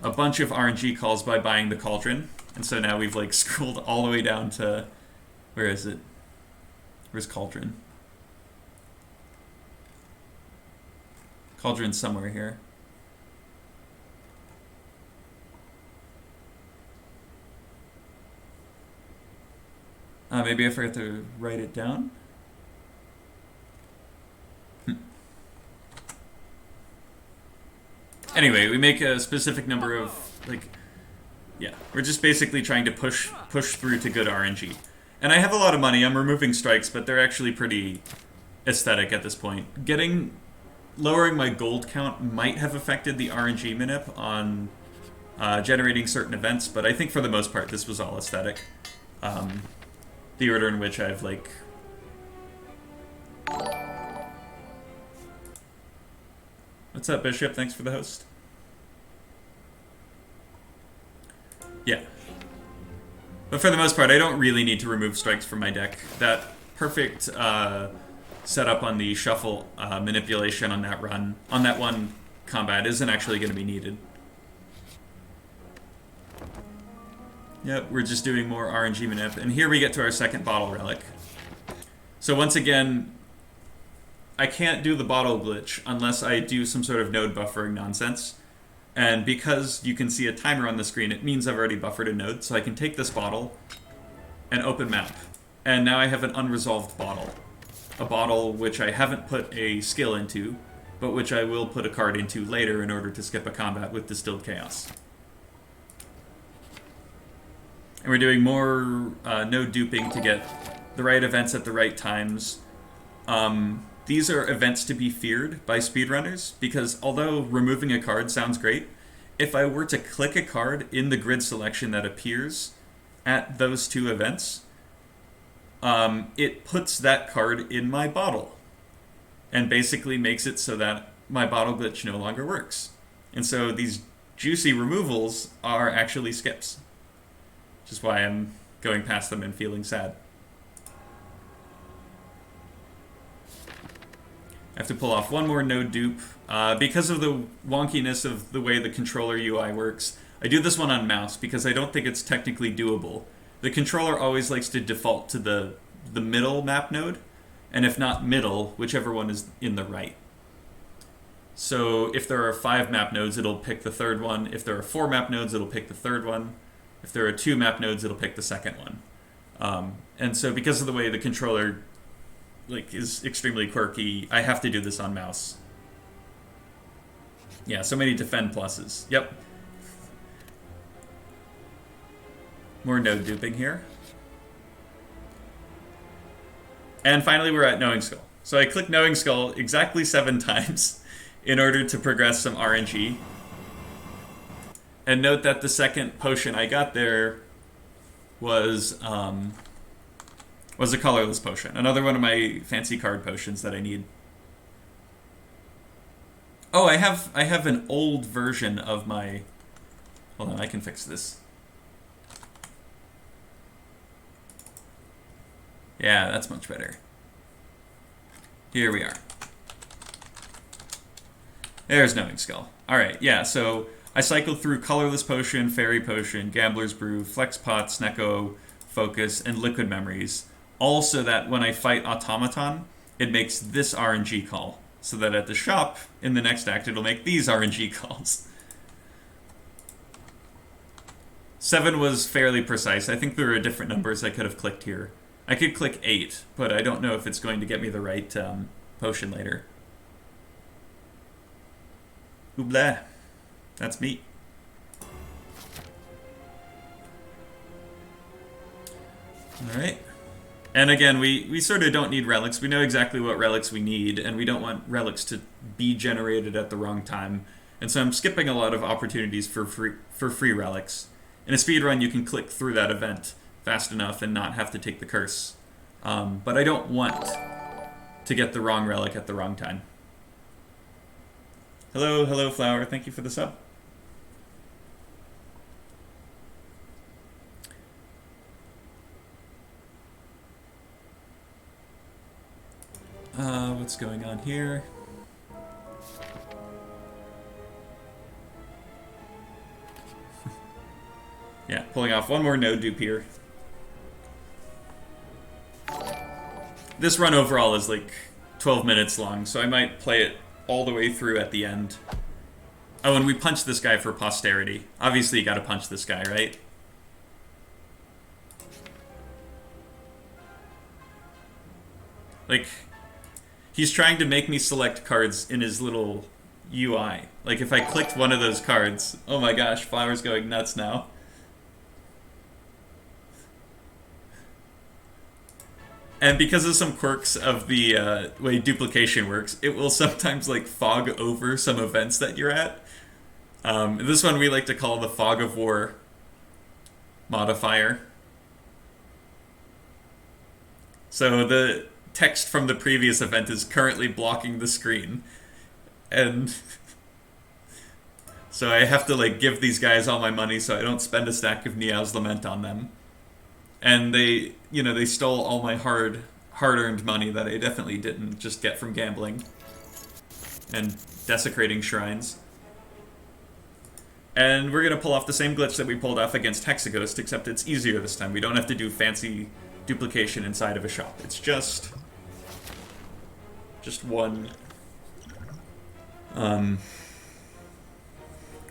a bunch of RNG calls by buying the Cauldron. And so now we've like scrolled all the way down to, where is it? Where's Cauldron? Cauldron's somewhere here. Maybe I forgot to write it down. Anyway, we make a specific number of, like, yeah, we're just basically trying to push through to good RNG. And I have a lot of money. I'm removing strikes, but they're actually pretty aesthetic at this point. Lowering my gold count might have affected the RNG minip on generating certain events, but I think for the most part this was all aesthetic. The order in which I've, like... What's up, Bishop? Thanks for the host. Yeah. But for the most part, I don't really need to remove strikes from my deck. That perfect setup on the shuffle manipulation on that run, on that one combat, isn't actually going to be needed. Yep, we're just doing more RNG manip. And here we get to our second bottle relic. So once again, I can't do the bottle glitch unless I do some sort of node buffering nonsense. And because you can see a timer on the screen, it means I've already buffered a node. So I can take this bottle and open map. And now I have an unresolved bottle. A bottle which I haven't put a skill into, but which I will put a card into later in order to skip a combat with Distilled Chaos. And we're doing more node duping to get the right events at the right times. These are events to be feared by speedrunners, because although removing a card sounds great, if I were to click a card in the grid selection that appears at those two events, it puts that card in my bottle and basically makes it so that my bottle glitch no longer works. And so these juicy removals are actually skips, which is why I'm going past them and feeling sad. I have to pull off one more node dupe. Because of the wonkiness of the way the controller UI works, I do this one on mouse because I don't think it's technically doable. The controller always likes to default to the middle map node, and if not middle, whichever one is in the right. So if there are 5 map nodes, it'll pick the third one. If there are 4 map nodes, it'll pick the third one. If there are 2 map nodes, it'll pick the second one. And so because of the way the controller is extremely quirky, I have to do this on mouse. Yeah, so many defend pluses. Yep. More node duping here. And finally we're at Knowing Skull. So I click Knowing Skull exactly 7 times in order to progress some RNG. And note that the second potion I got there was a colorless potion. Another one of my fancy card potions that I need. Oh, I have an old version of my... Hold on, I can fix this. Yeah, that's much better. Here we are. There's Knowing Skull. Alright, yeah, so I cycled through Colorless Potion, Fairy Potion, Gambler's Brew, Flex Pot, Snecko, Focus, and Liquid Memories, all so that when I fight Automaton, it makes this RNG call. So that at the shop, in the next act, it'll make these RNG calls. 7 was fairly precise. I think there are different numbers I could have clicked here. I could click 8, but I don't know if it's going to get me the right potion later. Ooblah. That's me. Alright. And again, we sort of don't need relics. We know exactly what relics we need, and we don't want relics to be generated at the wrong time. And so I'm skipping a lot of opportunities for free relics. In a speedrun, you can click through that event fast enough and not have to take the curse. But I don't want to get the wrong relic at the wrong time. Hello, Flower. Thank you for the sub. What's going on here? Yeah, pulling off one more no dupe here. This run overall is like 12 minutes long, so I might play it all the way through at the end. Oh, and we punch this guy for posterity. Obviously, you gotta punch this guy, right? Like, he's trying to make me select cards in his little UI. Like, if I clicked one of those cards, oh my gosh, Flower's going nuts now. And because of some quirks of the way duplication works, it will sometimes like fog over some events that you're at. This one we like to call the fog of war modifier. So the text from the previous event is currently blocking the screen. And so I have to like give these guys all my money so I don't spend a stack of Neow's Lament on them. And they, you know, they stole all my hard-earned money that I definitely didn't just get from gambling and desecrating shrines. And we're going to pull off the same glitch that we pulled off against Hexaghost, except it's easier this time. We don't have to do fancy duplication inside of a shop. It's just one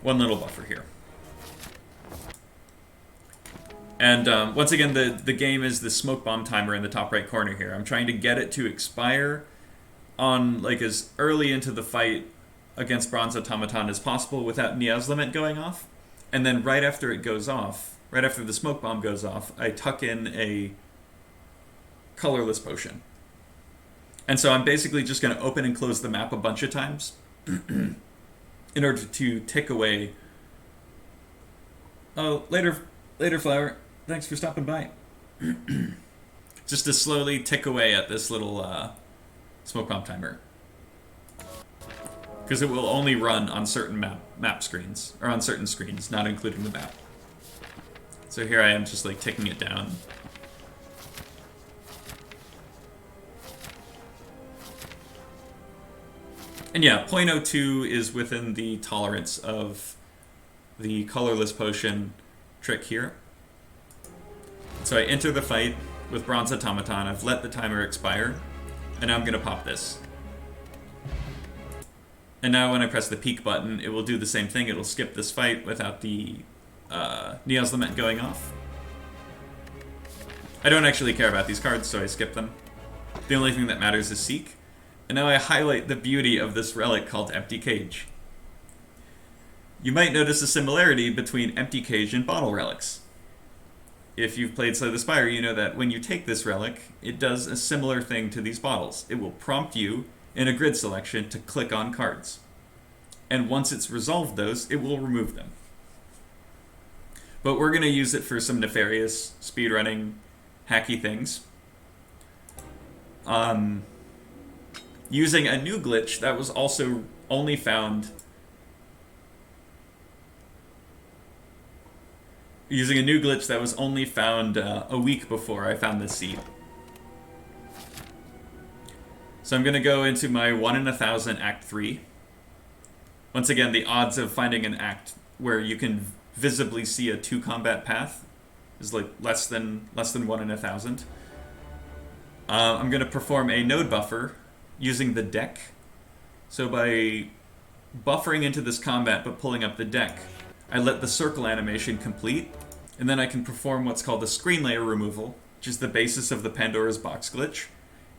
little buffer here. And once again, the game is the smoke bomb timer in the top right corner here. I'm trying to get it to expire on like as early into the fight against Bronze Automaton as possible without Neow's Lament going off. And then right after it goes off, right after the smoke bomb goes off, I tuck in a colorless potion. And so I'm basically just going to open and close the map a bunch of times in order to tick away. Oh, later, Flower. Thanks for stopping by. Just to slowly tick away at this little smoke bomb timer. Because it will only run on certain map screens, or on certain screens, not including the map. So here I am just like ticking it down. And yeah, 0.02 is within the tolerance of the colorless potion trick here. So I enter the fight with Bronze Automaton, I've let the timer expire, and now I'm going to pop this. And now when I press the peek button, it will do the same thing. It'll skip this fight without the Neow's Lament going off. I don't actually care about these cards, so I skip them. The only thing that matters is Seek. And now I highlight the beauty of this relic called Empty Cage. You might notice a similarity between Empty Cage and Bottle Relics. If you've played Slay the Spire, you know that when you take this relic, it does a similar thing to these bottles. It will prompt you in a grid selection to click on cards. And once it's resolved those, it will remove them. But we're going to use it for some nefarious speedrunning hacky things. Using a new glitch that was also only found a week before I found this seed. So I'm going to go into my 1 in 1,000 Act 3. Once again, the odds of finding an act where you can visibly see a 2 combat path is like less than 1 in 1,000. I'm going to perform a node buffer using the deck. So by buffering into this combat but pulling up the deck, I let the circle animation complete, and then I can perform what's called the screen layer removal, which is the basis of the Pandora's box glitch,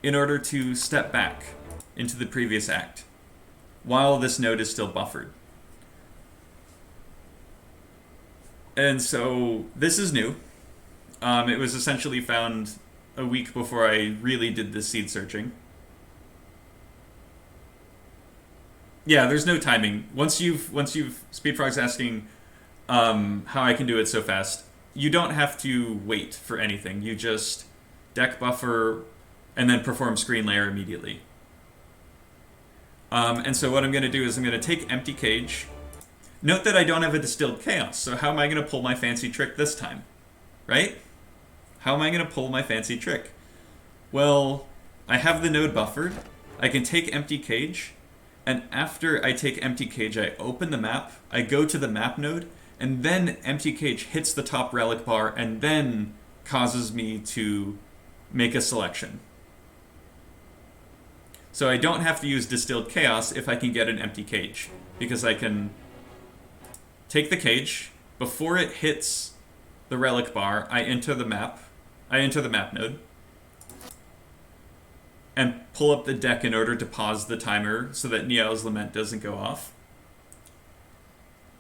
in order to step back into the previous act, while this node is still buffered. And so this is new. It was essentially found a week before I really did this seed searching. Yeah, there's no timing. Once you've Speedfrog's asking how I can do it so fast, you don't have to wait for anything. You just deck buffer and then perform screen layer immediately. And so what I'm going to do is I'm going to take empty cage. Note that I don't have a distilled chaos, so how am I going to pull my fancy trick this time? Right? How am I going to pull my fancy trick? Well, I have the node buffered. I can take empty cage, and after I take empty cage, I open the map, I go to the map node, and then empty cage hits the top relic bar and then causes me to make a selection. So I don't have to use distilled chaos if I can get an empty cage, because I can take the cage, before it hits the relic bar, I enter the map node, and pull up the deck in order to pause the timer so that Neow's Lament doesn't go off.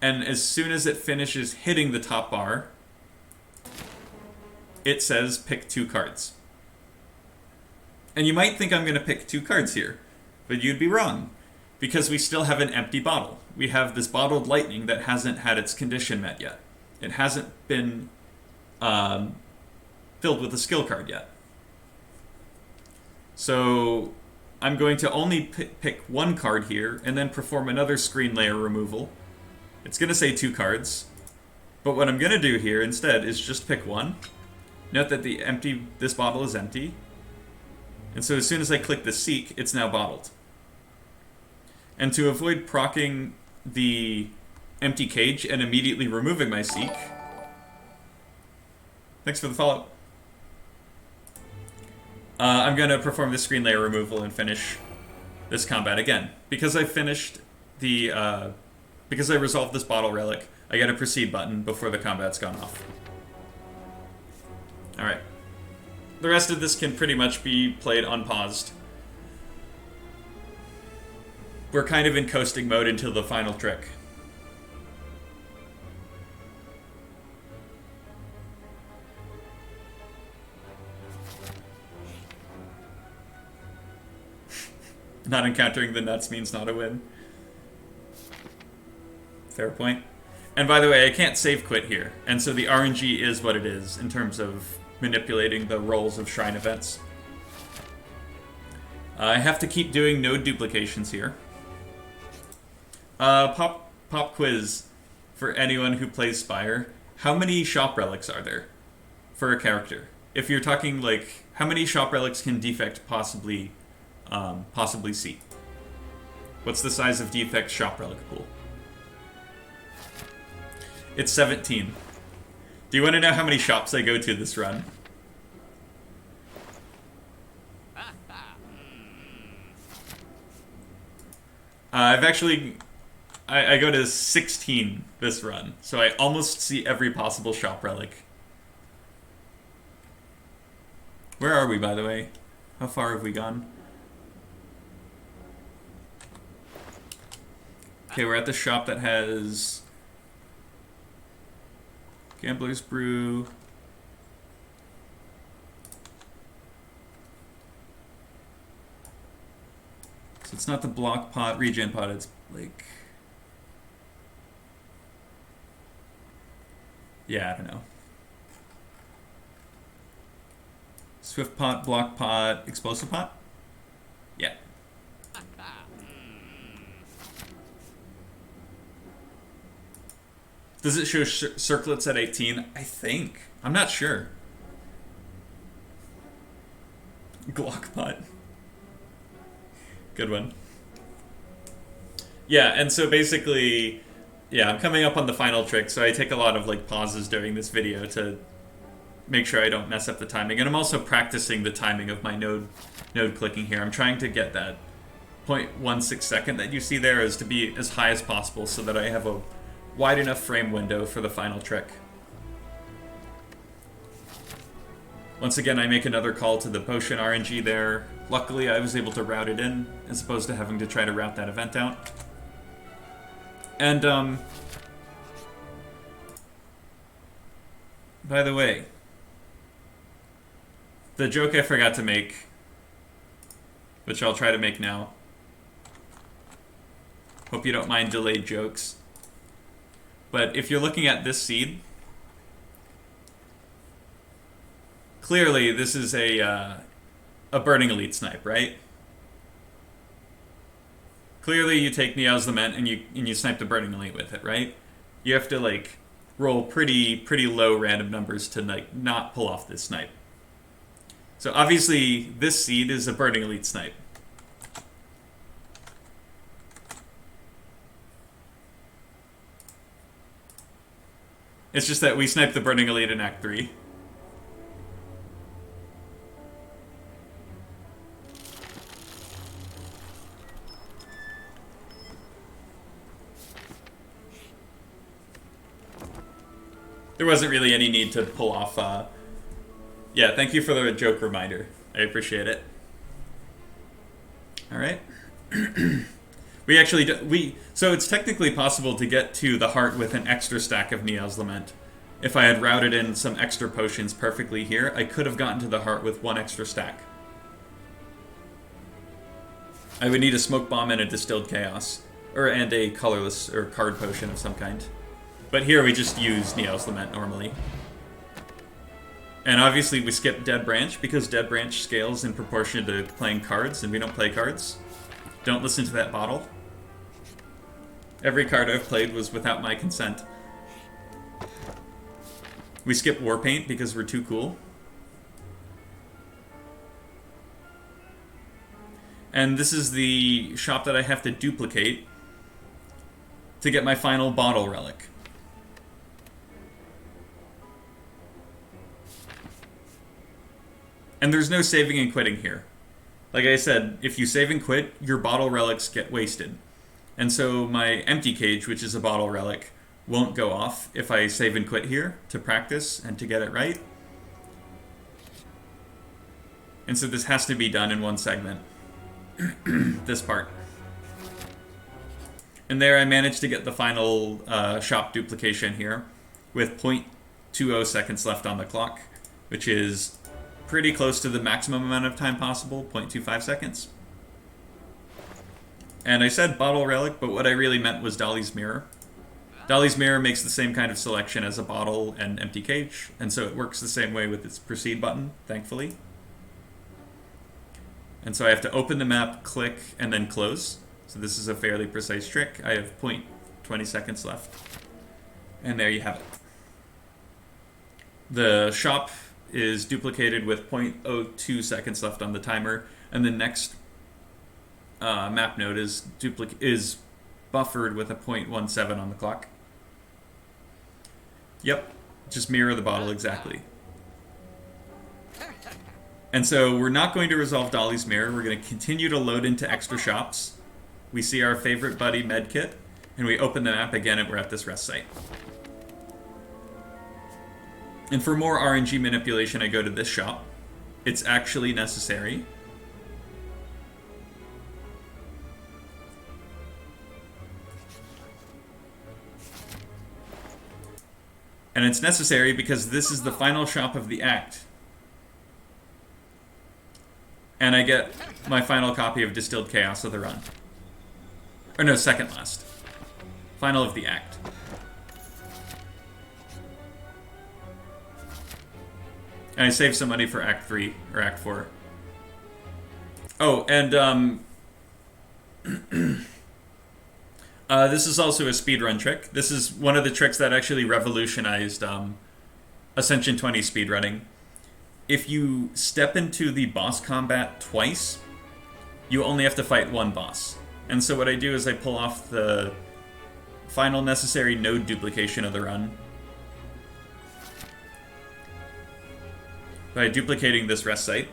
And as soon as it finishes hitting the top bar, it says pick 2 cards. And you might think I'm going to pick 2 cards here, but you'd be wrong, because we still have an empty bottle. We have this bottled lightning that hasn't had its condition met yet. It hasn't been filled with a skill card yet. So I'm going to only pick 1 card here and then perform another screen layer removal. It's going to say 2 cards, but what I'm going to do here instead is just pick 1. Note that this bottle is empty, and so as soon as I click the seek, it's now bottled. And to avoid proccing the empty cage and immediately removing my seek, thanks for the follow. I'm going to perform the screen layer removal and finish this combat again. Because I finished the, because I resolved this bottle relic, I get a proceed button before the combat's gone off. Alright. The rest of this can pretty much be played unpaused. We're kind of in coasting mode until the final trick. Not encountering the nuts means not a win. Fair point. And by the way, I can't save quit here, and so the RNG is what it is in terms of manipulating the roles of shrine events. I have to keep doing node duplications here. Pop quiz for anyone who plays Spire. How many shop relics are there for a character? If you're talking like, how many shop relics can Defect possibly see? What's the size of Defect's shop relic pool? It's 17. Do you want to know how many shops I go to this run? I go to 16 this run, so I almost see every possible shop relic. Where are we, by the way? How far have we gone? Okay, we're at the shop that has Gambler's Brew. So it's not the block pot, regen pot, it's like... Yeah, I don't know. Swift pot, block pot, explosive pot? Yeah. Does it show circlets at 18? I think. I'm not sure. Glock pot. Good one. Yeah, and so basically, yeah, I'm coming up on the final trick, so I take a lot of like pauses during this video to make sure I don't mess up the timing. And I'm also practicing the timing of my node clicking here. I'm trying to get that 0.16 second that you see there is to be as high as possible so that I have a wide enough frame window for the final trick. Once again, I make another call to the potion RNG there. Luckily, I was able to route it in, as opposed to having to try to route that event out. And, by the way, the joke I forgot to make, which I'll try to make now. Hope you don't mind delayed jokes. But if you're looking at this seed, clearly this is a Burning Elite snipe, right? Clearly you take Neow's Lament and you snipe the Burning Elite with it, right? You have to like roll pretty low random numbers to like not pull off this snipe. So obviously this seed is a Burning Elite snipe. It's just that we sniped the Burning Elite in Act 3. There wasn't really any need to pull off, yeah, thank you for the joke reminder. I appreciate it. Alright. We actually, so it's technically possible to get to the heart with an extra stack of Neow's Lament. If I had routed in some extra potions perfectly here, I could have gotten to the heart with one extra stack. I would need a smoke bomb and a distilled chaos, and a colorless or card potion of some kind. But here we just use Neow's Lament normally. And obviously we skip Dead Branch because Dead Branch scales in proportion to playing cards, and we don't play cards. Don't listen to that bottle. Every card I've played was without my consent. We skip Warpaint because we're too cool. And this is the shop that I have to duplicate to get my final bottle relic. And there's no saving and quitting here. Like I said, if you save and quit, your bottle relics get wasted. And so my empty cage, which is a bottle relic, won't go off if I save and quit here to practice and to get it right. And so this has to be done in one segment. This part. And there I managed to get the final shop duplication here with 0.20 seconds left on the clock, which is pretty close to the maximum amount of time possible, 0.25 seconds. And I said bottle relic, but what I really meant was Dolly's Mirror. Dolly's Mirror makes the same kind of selection as a bottle and empty cage, and so it works the same way with its proceed button, thankfully. And so I have to open the map, click, and then close. So this is a fairly precise trick. I have 0.20 seconds left. And there you have it. The shop is duplicated with 0.02 seconds left on the timer, and the next map node is buffered with a 0.17 on the clock. Yep, just mirror the bottle exactly. And so we're not going to resolve Dolly's Mirror. We're going to continue to load into extra shops. We see our favorite buddy medkit, and we open the map again, and we're at this rest site. And for more RNG manipulation, I go to this shop. It's actually necessary. And it's necessary because this is the final shop of the act. And I get my final copy of Distilled Chaos of the run. Or no, second last. Final of the act. And I saved some money for Act 3, or Act 4. Oh, and this is also a speedrun trick. This is one of the tricks that actually revolutionized Ascension 20 speedrunning. If you step into the boss combat twice, you only have to fight one boss. And so what I do is I pull off the final necessary node duplication of the run. by duplicating this rest site.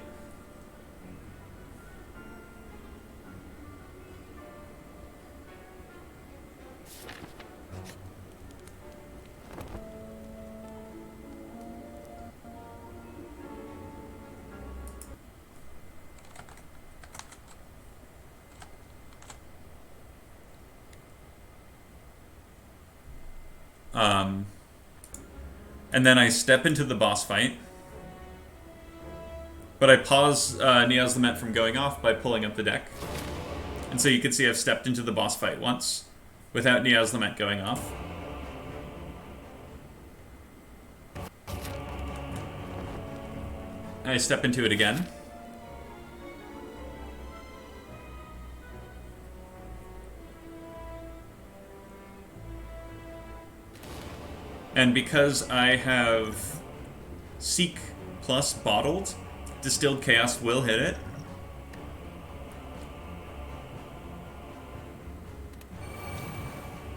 And then I step into the boss fight. But I pause Neow's Lament from going off by pulling up the deck. And so you can see I've stepped into the boss fight once without Neow's Lament going off. I step into it again. And because I have Seek plus Bottled, Distilled Chaos will hit it.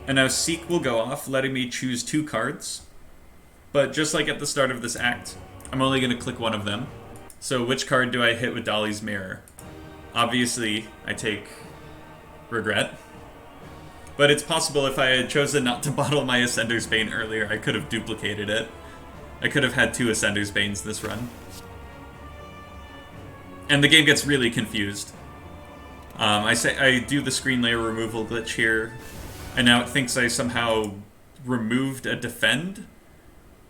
And now Seek will go off, letting me choose 2 cards. But just like at the start of this act, I'm only going to click one of them. So which card do I hit with Dolly's Mirror? Obviously, I take Regret. But it's possible if I had chosen not to bottle my Ascender's Bane earlier, I could have duplicated it. I could have had 2 Ascender's Banes this run. And the game gets really confused. I do the screen layer removal glitch here, and now it thinks I somehow removed a defend,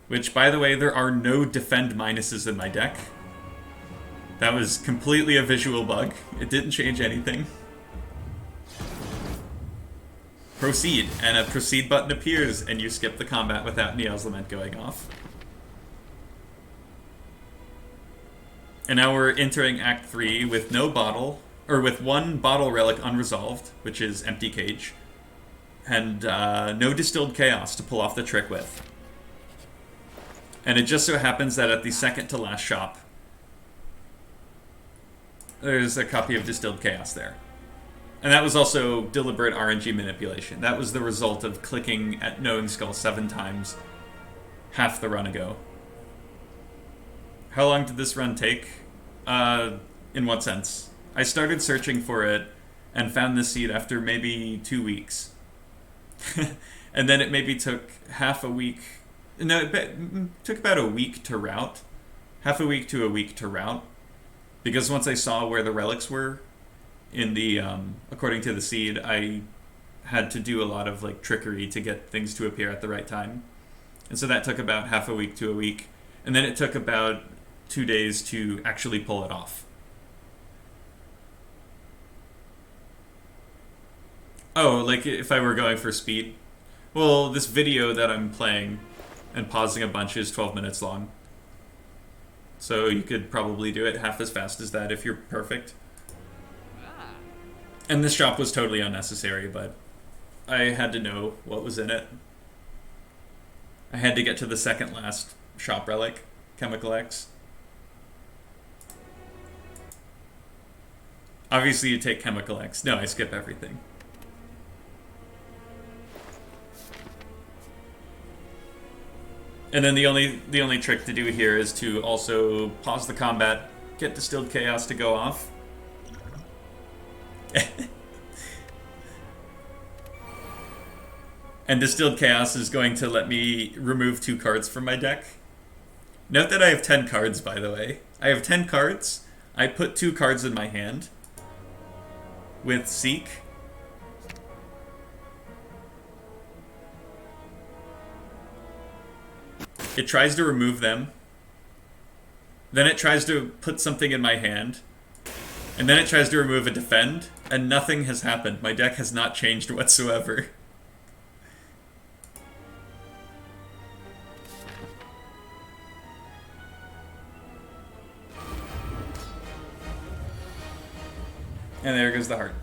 which, by the way, there are no defend minuses in my deck. That was completely a visual bug. It didn't change anything. Proceed, and a proceed button appears, and you skip the combat without Neow's Lament going off. And now we're entering Act 3 with no bottle, or with 1 bottle relic unresolved, which is Empty Cage, and no Distilled Chaos to pull off the trick with. And it just so happens that at the second to last shop, there's a copy of Distilled Chaos there. And that was also deliberate RNG manipulation. That was the result of clicking at Knowing Skull 7 times half the run ago. How long did this run take? In what sense? I started searching for it and found the seed after maybe 2 weeks. And then it maybe took half a week. No, it took about a week to route. Half a week to a week to route. Because once I saw where the relics were, in the according to the seed, I had to do a lot of like trickery to get things to appear at the right time, and so that took about half a week to a week, and then it took about 2 days to actually pull it off. Oh, like if I were going for speed? Well, this video that I'm playing and pausing a bunch is 12 minutes long, so you could probably do it half as fast as that if you're perfect. And this shop was totally unnecessary, but I had to know what was in it. I had to get to the second last shop relic, Chemical X. Obviously you take Chemical X. No, I skip everything. And then the only trick to do here is to also pause the combat, get Distilled Chaos to go off. And Distilled Chaos is going to let me remove 2 cards from my deck. Note that I have 10 cards, by the way. I have 10 cards. I put 2 cards in my hand with Seek. It tries to remove them. Then it tries to put something in my hand. And then it tries to remove a defend, and nothing has happened. My deck has not changed whatsoever. And there goes the heart.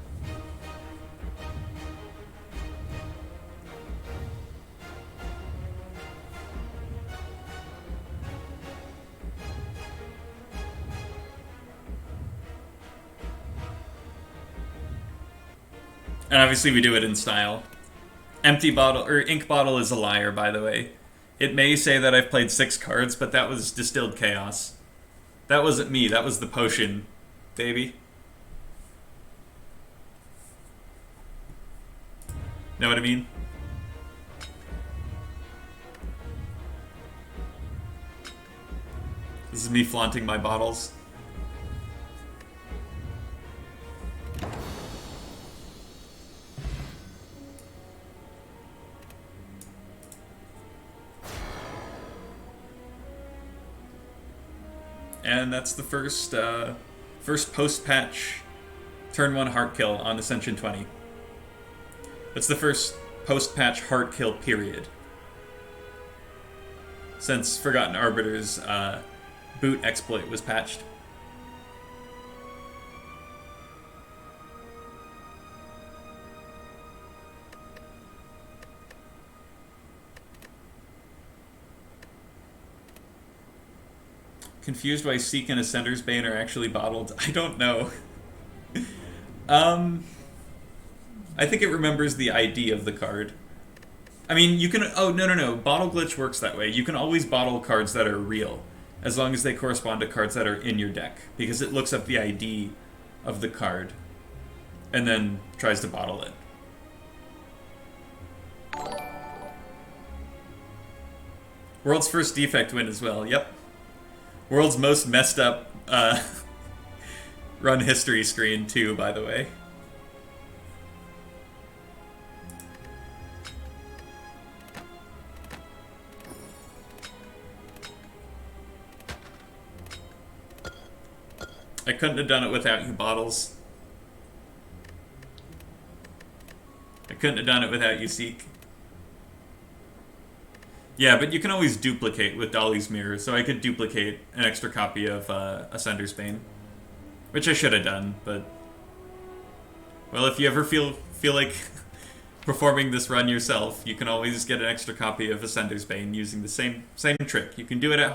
And obviously we do it in style. Empty bottle, or ink bottle is a liar, by the way. It may say that I've played 6 cards, but that was Distilled Chaos. That wasn't me, that was the potion, baby. Know what I mean? This is me flaunting my bottles. And that's the first post-patch turn 1 heart kill on Ascension 20. That's the first post-patch heart kill period. Since Forgotten Arbiter's boot exploit was patched. Confused why Seek and Ascender's Bane are actually bottled? I don't know. I think it remembers the ID of the card. I mean, you can... Oh, no. Bottle glitch works that way. You can always bottle cards that are real, as long as they correspond to cards that are in your deck, because it looks up the ID of the card, and then tries to bottle it. World's first defect win as well, yep. World's most messed up run history screen too, by the way. I couldn't have done it without you, Bottles. I couldn't have done it without you, Seek. Yeah, but you can always duplicate with Dolly's Mirror, so I could duplicate an extra copy of Ascender's Bane. Which I should have done, but... Well, if you ever feel like performing this run yourself, you can always get an extra copy of Ascender's Bane using the same trick. You can do it at